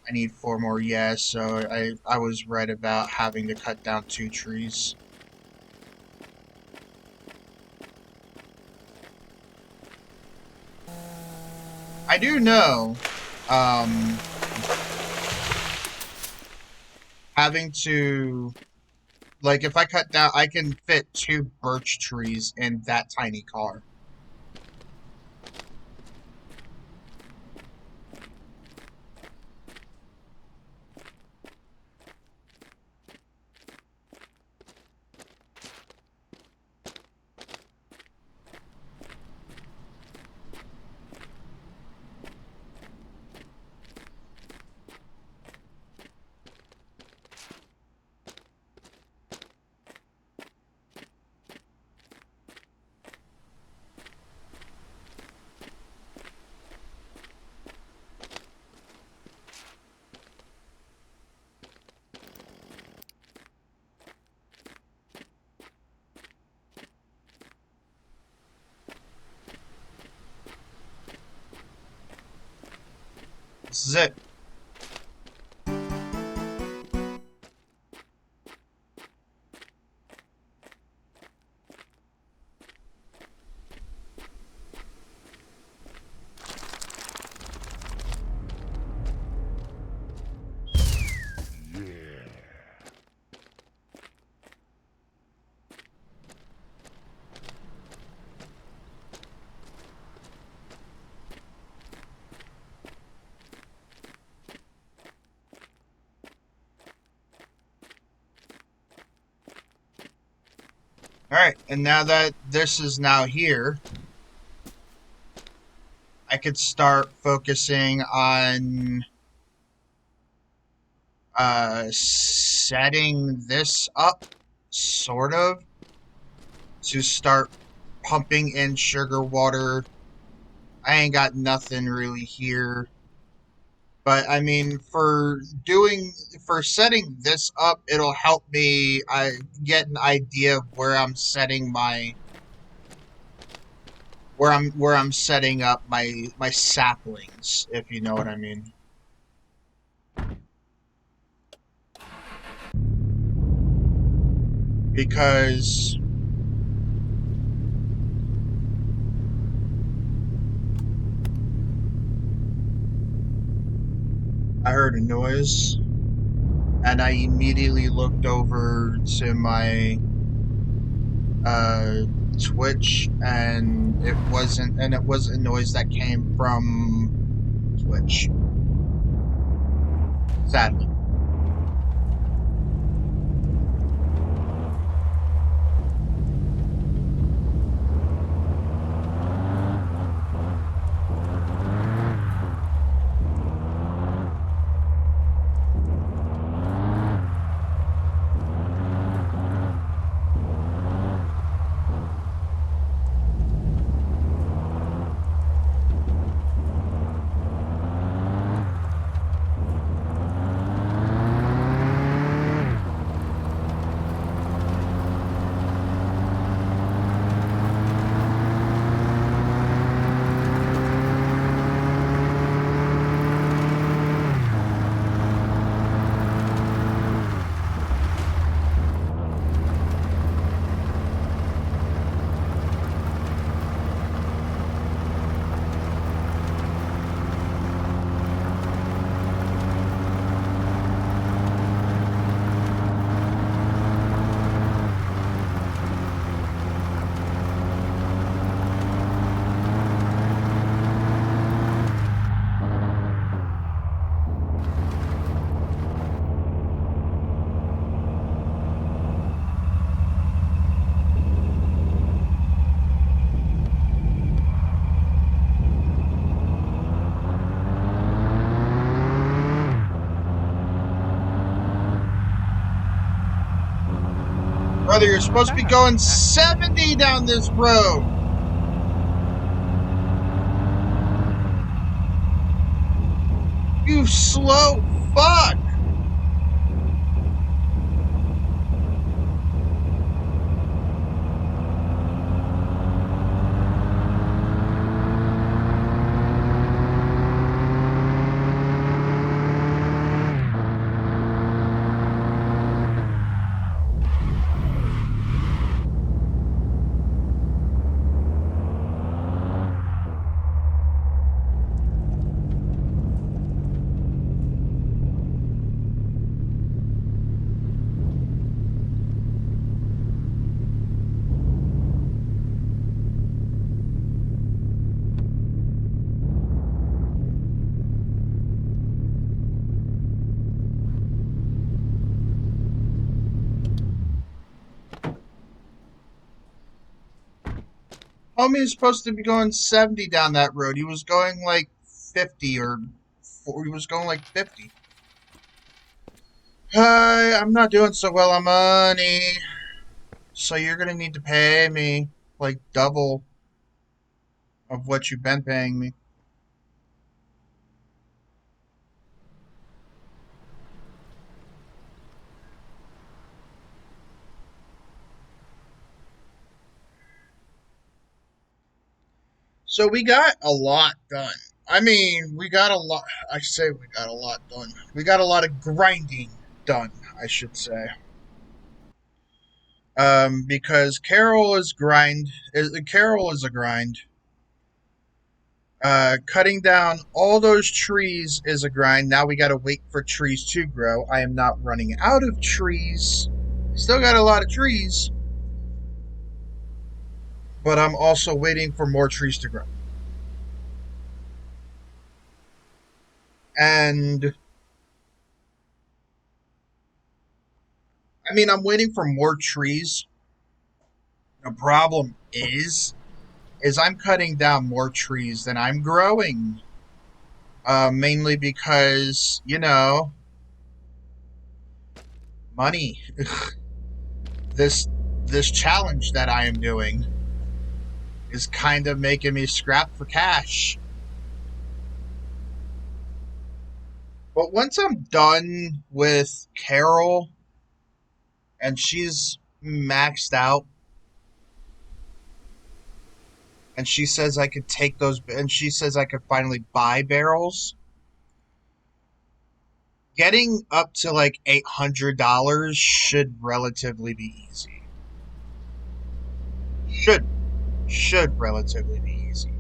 I need 4 more, yes, so I was right about having to cut down 2 trees. I do know, having to, like, if I cut down, I can fit 2 birch trees in that tiny car. This is it. Alright, and now that this is now here, I could start focusing on setting this up, sort of, to start pumping in sugar water. I ain't got nothing really here. But I mean, for setting this up, it'll help me get an idea of where I'm setting my where I'm setting up my saplings, if you know what I mean. Because I heard a noise, and I immediately looked over to my Twitch, and it wasn't, and it was a noise that came from Twitch. Sadly. Brother, you're supposed to be going 70 down this road. You slow fuck. Homie is supposed to be going 70 down that road. He was going like 50 or he was going like 50. Hi, I'm not doing so well on money. So you're gonna need to pay me like double of what you've been paying me. So we got a lot done. I mean, we got a lot. I say we got a lot done. We got a lot of grinding done, I should say. Because Carol is grind. Carol is a grind. Cutting down all those trees is a grind. Now we gotta wait for trees to grow. I am not running out of trees. Still got a lot of trees. But I'm also waiting for more trees to grow. And I mean, I'm waiting for more trees. The problem is I'm cutting down more trees than I'm growing. Mainly because, you know, money. this challenge that I am doing is kind of making me scrap for cash. But once I'm done with Carol and she's maxed out and she says I could take those, and she says I could finally buy barrels, getting up to like $800 should relatively be easy. Should relatively be easy.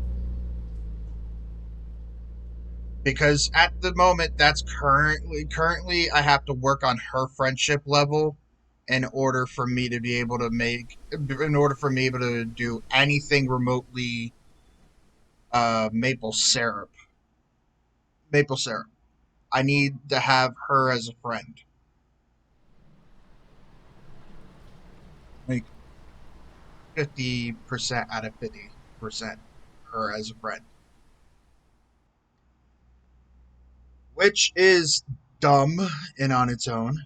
because at the moment that's currently I have to work on her friendship level in order for me to be able to do anything remotely maple syrup. Maple syrup. I need to have her as a friend. Like 50% out of 50% her as a friend. Which is dumb and on its own.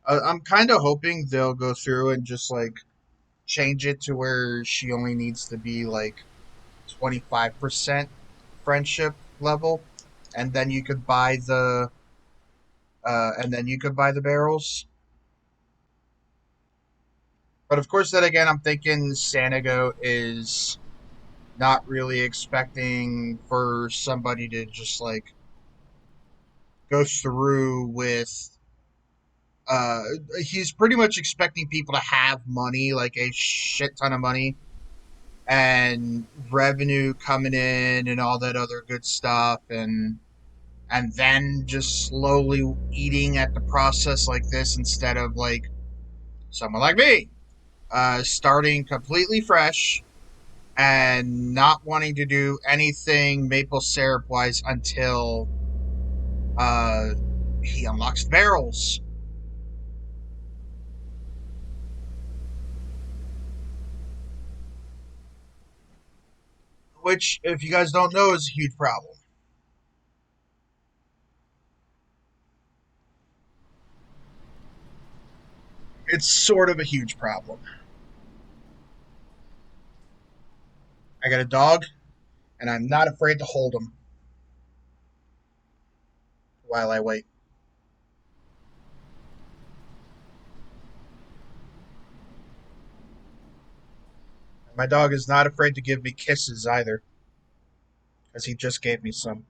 I'm kind of hoping they'll go through and just like change it to where she only needs to be like 25% friendship level, and then you could buy the barrels. But of course, then again, I'm thinking Sanago is not really expecting for somebody to just like go through with. Uh, he's pretty much expecting people to have money, like a shit ton of money, and revenue coming in and all that other good stuff, and then just slowly eating at the process like this instead of like someone like me, starting completely fresh and not wanting to do anything maple syrup wise until uh, he unlocks the barrels. Which, if you guys don't know, is a huge problem. It's sort of a huge problem. I got a dog, and I'm not afraid to hold him while I wait. My dog is not afraid to give me kisses either, because he just gave me some.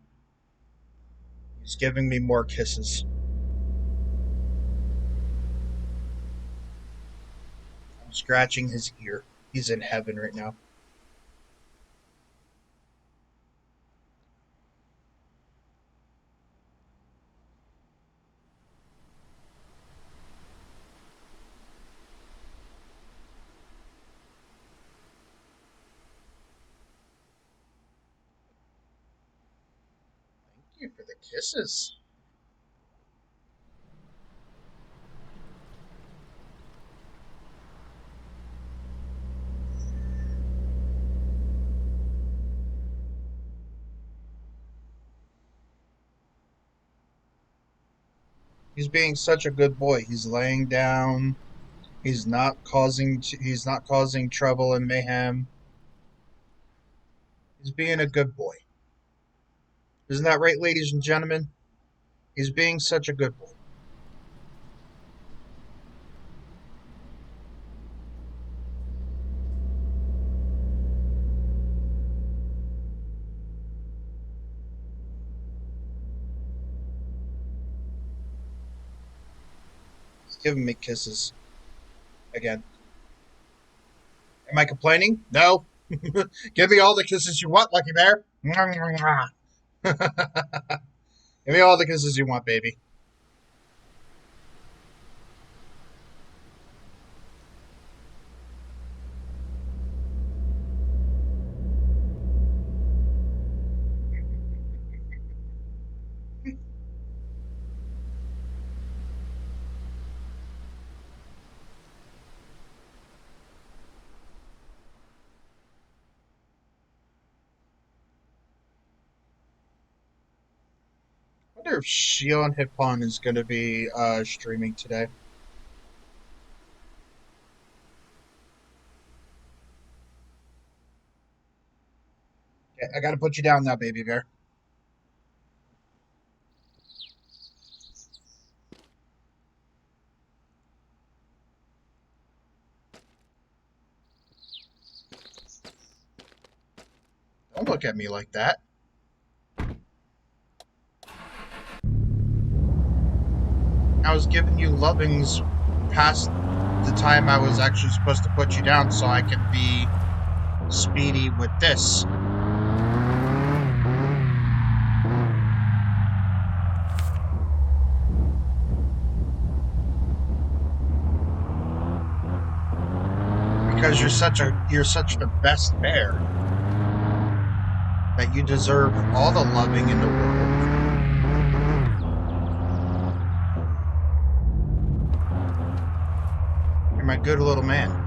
He's giving me more kisses. I'm scratching his ear. He's in heaven right now. Thank you for the kisses. He's being such a good boy. He's laying down. He's not causing trouble and mayhem. He's being a good boy. Isn't that right, ladies and gentlemen? He's being such a good boy. He's giving me kisses. Again. Am I complaining? No. Give me all the kisses you want, Lucky Bear. Give me all the kisses you want, baby. I wonder if Shion Hippon is going to be streaming today. Okay, I got to put you down now, baby bear. Don't look at me like that. I was giving you lovings past the time I was actually supposed to put you down so I can be speedy with this. Because you're such the best bear that you deserve all the loving in the world. You're my good little man.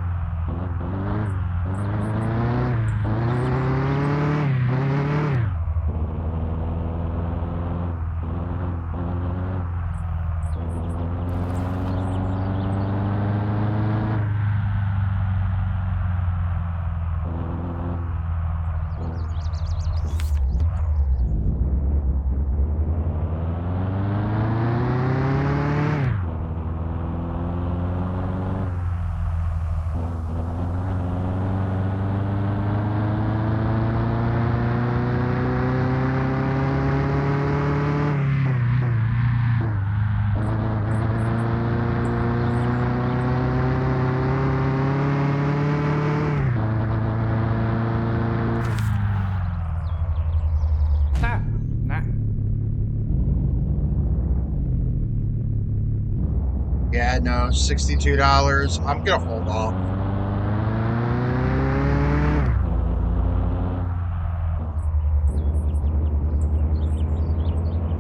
Yeah, no, $62. I'm gonna hold off.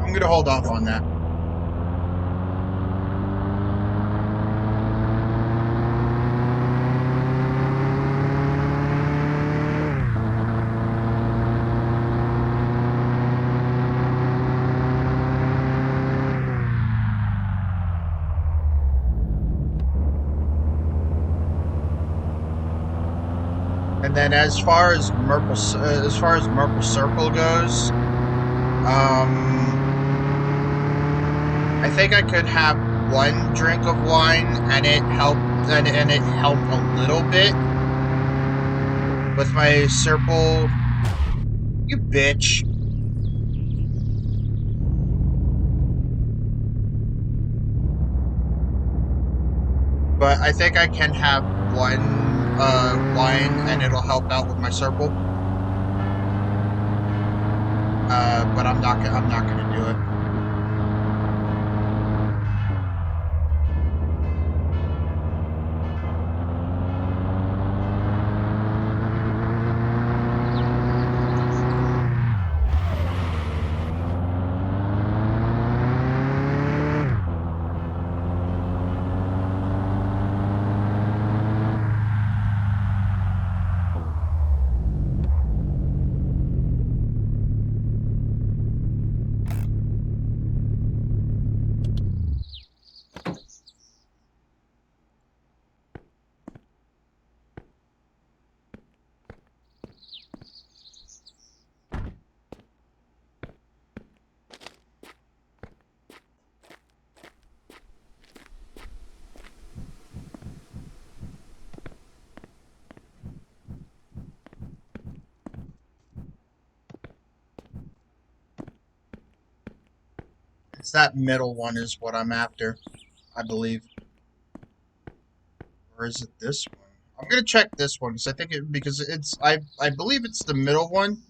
I'm gonna hold off on that. And then as far as Merple Circle goes, I think I could have one drink of wine and it helped a little bit with my Circle. You bitch. But I think I can have one wine and it'll help out with my Circle. But I'm not gonna do it. It's that middle one is what I'm after, I believe. Or is it this one? I'm gonna check this one because it's I believe it's the middle one,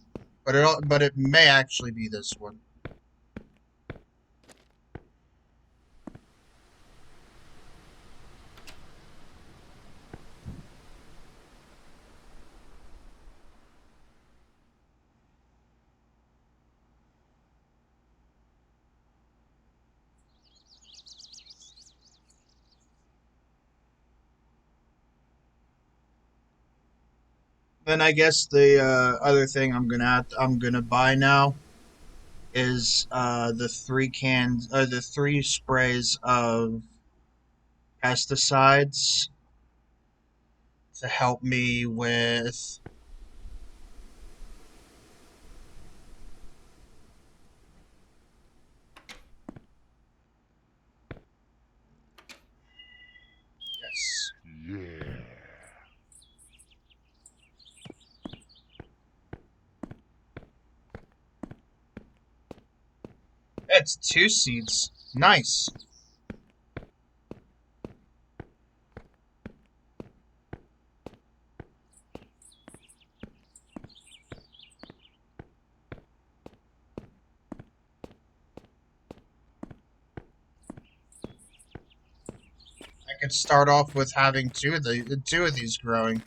but it may actually be this one. Then I guess the other thing I'm gonna buy now is the 3 sprays of pesticides to help me with. Yes. It's 2 seeds. Nice. could start off with having two of these growing.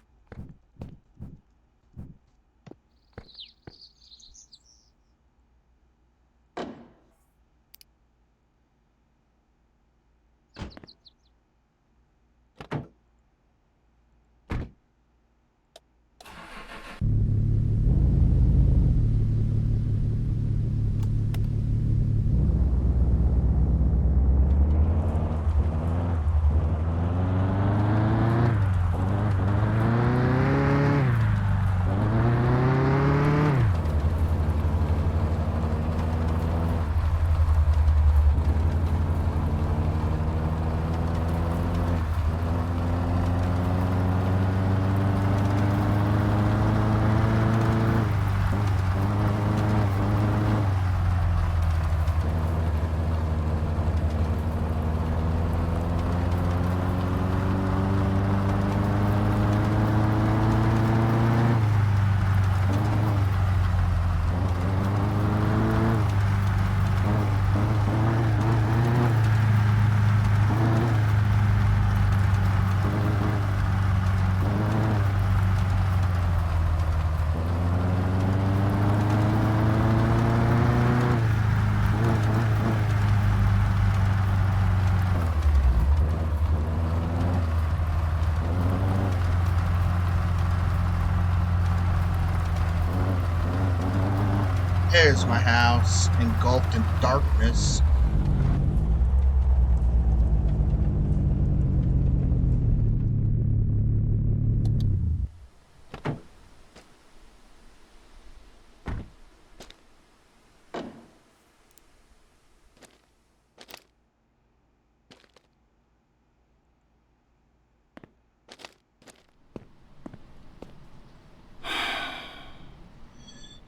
There's my house, engulfed in darkness.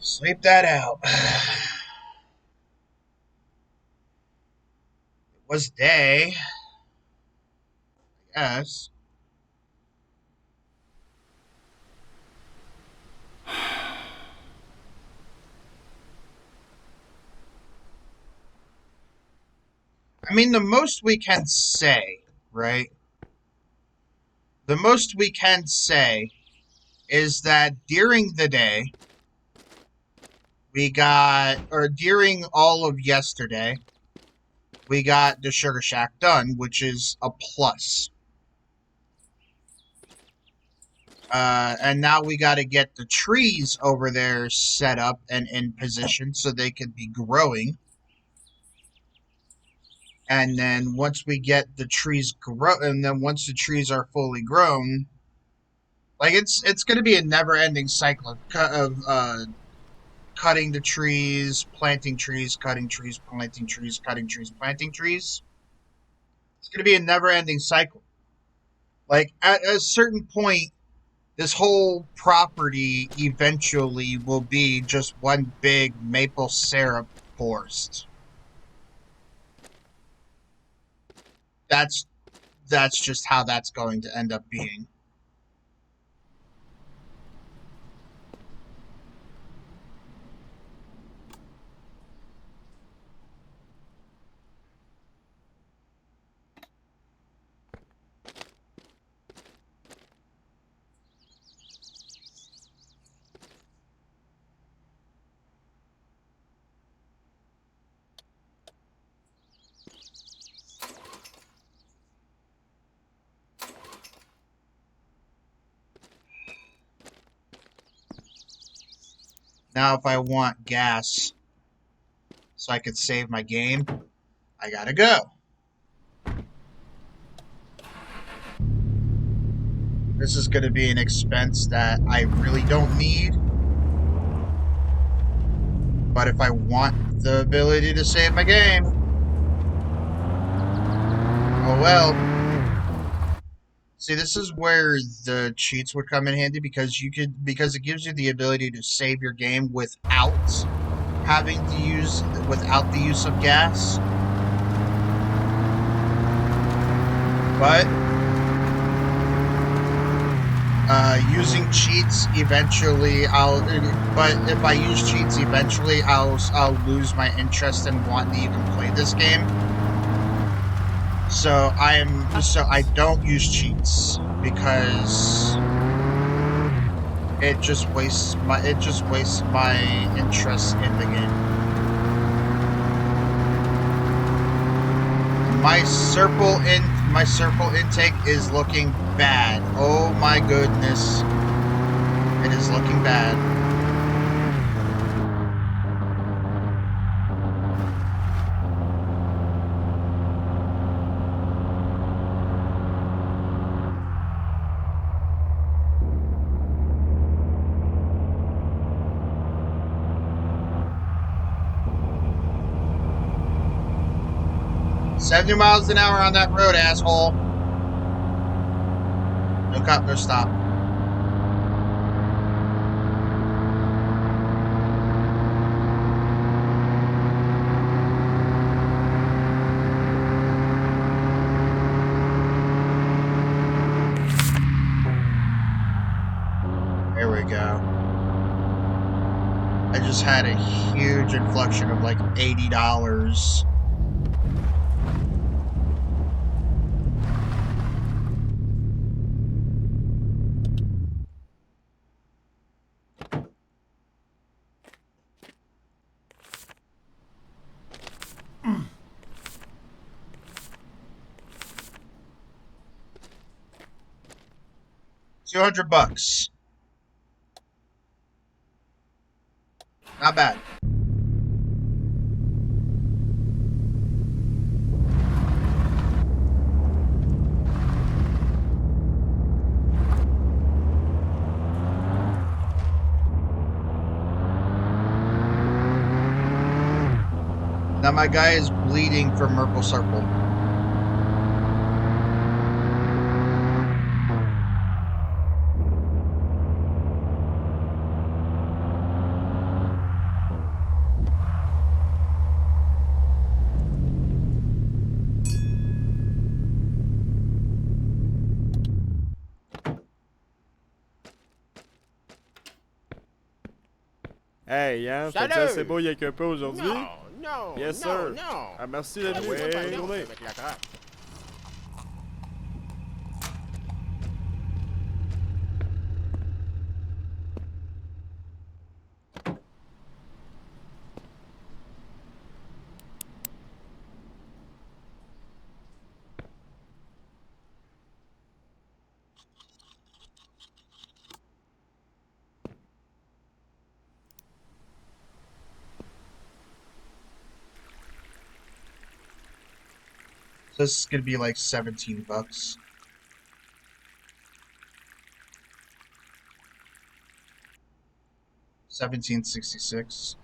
Sleep that out. It was day, I guess. I mean, the most we can say, right? The most we can say is that during the day, we got, or during all of yesterday, we got the Sugar Shack done, which is a plus. And now we got to get the trees over there set up and in position so they can be growing. And then once we get the trees once the trees are fully grown, like it's going to be a never-ending cycle of cutting the trees, planting trees, cutting trees, planting trees, cutting trees, planting trees. It's going to be a never-ending cycle. Like, at a certain point, this whole property eventually will be just one big maple syrup forest. That's just how that's going to end up being. Now, if I want gas so I could save my game, I gotta go. This is gonna be an expense that I really don't need. But if I want the ability to save my game, oh well. See, this is where the cheats would come in handy because it gives you the ability to save your game without the use of gas. But using cheats eventually but if I use cheats eventually I'll lose my interest in wanting to even play this game. So I don't use cheats because it just wastes my interest in the game. My circle intake is looking bad. Oh my goodness. It is looking bad. $70 miles an hour on that road, asshole. No cop, no stop. There we go. I just had a huge inflection of like $80. $200. Not bad. Now my guy is bleeding from Merple Circle. Hey, hein, t'as-tu assez beau avec un peu aujourd'hui? Non, Yes, non, sir. non. Ah, merci d'être venu. Ouais, Bonne journée. avec la trappe. So this is gonna be like $17. 1766.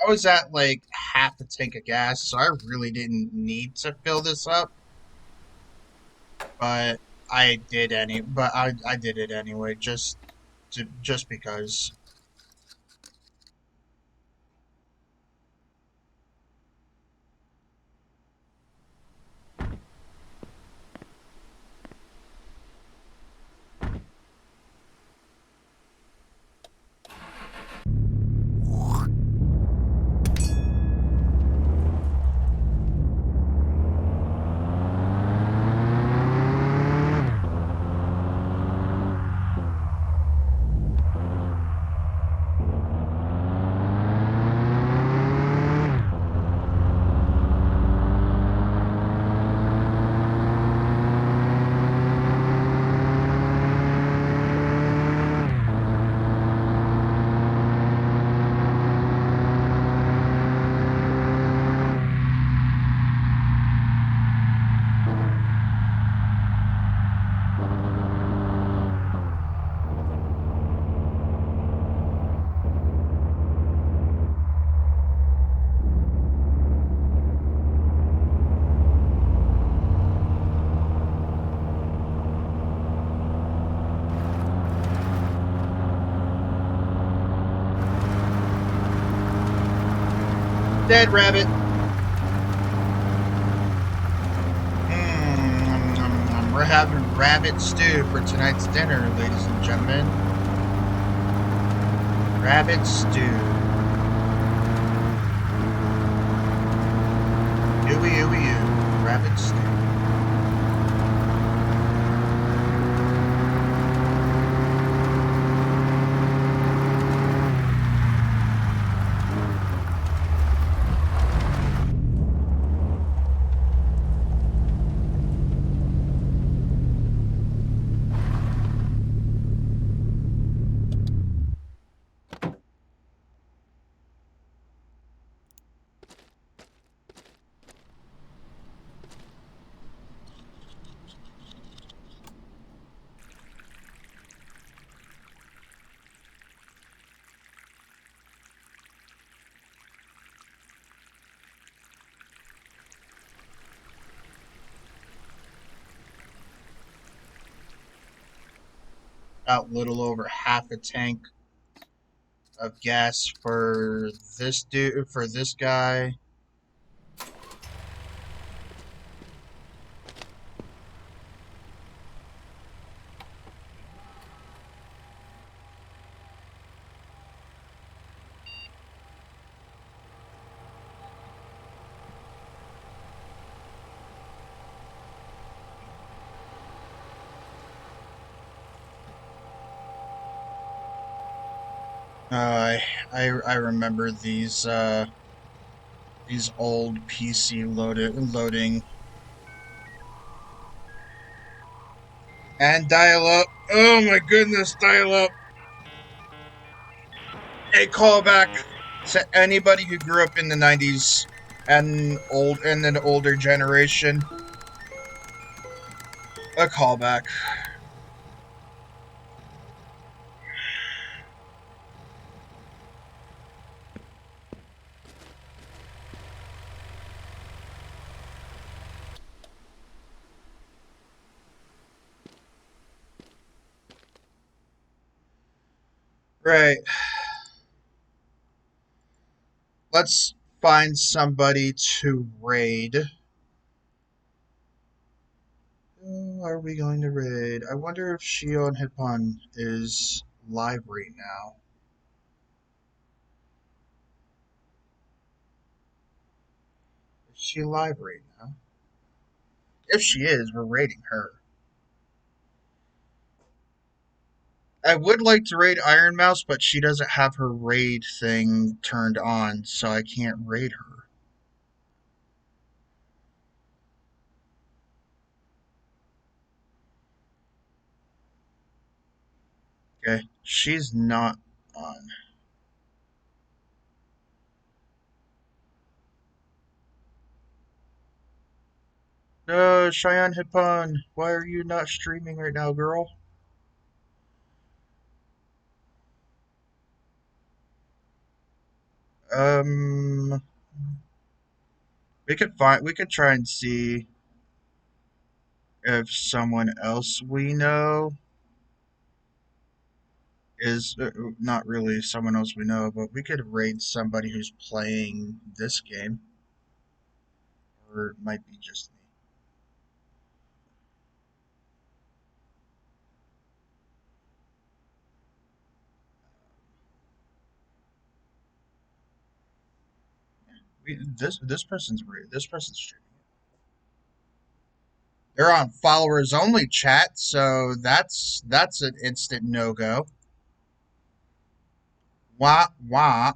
I was at like half a tank of gas, so I really didn't need to fill this up. But I did it anyway, just because. Dead rabbit. We're having rabbit stew for tonight's dinner, ladies and gentlemen. Rabbit stew. Ooey ooey oo. Rabbit stew. About little over half a tank of gas for this dude, for this guy. I remember these old PC loading and dial up. Oh my goodness, dial up. A callback to anybody who grew up in the 90s and an older generation. A callback. Right. Let's find somebody to raid. Who are we going to raid? I wonder if Shio and Hippon is live right now. Is she live right now? If she is, we're raiding her. I would like to raid Iron Mouse, but she doesn't have her raid thing turned on, so I can't raid her. Okay, she's not on. No, Cheyenne Hippon, why are you not streaming right now, girl? We could try and see if someone else we know is not really someone else we know, but we could raid somebody who's playing this game, or it might be just me. This person's streaming. They're on followers only chat, so that's an instant no go. Wah wah.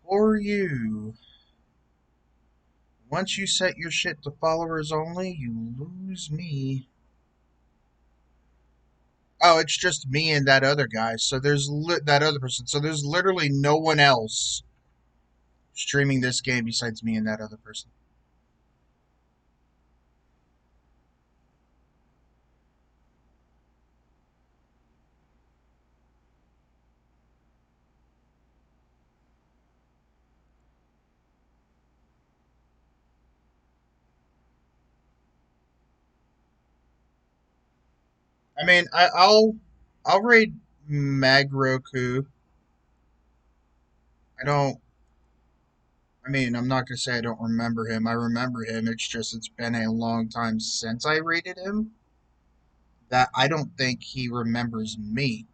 For you. Once you set your shit to followers only, you lose me. Oh, it's just me and that other guy. So there's that other person. So there's literally no one else streaming this game besides me and that other person. I mean, I'll raid Magroku. I don't. I mean, I'm not gonna say I don't remember him. I remember him. It's just it's been a long time since I rated him that I don't think he remembers me.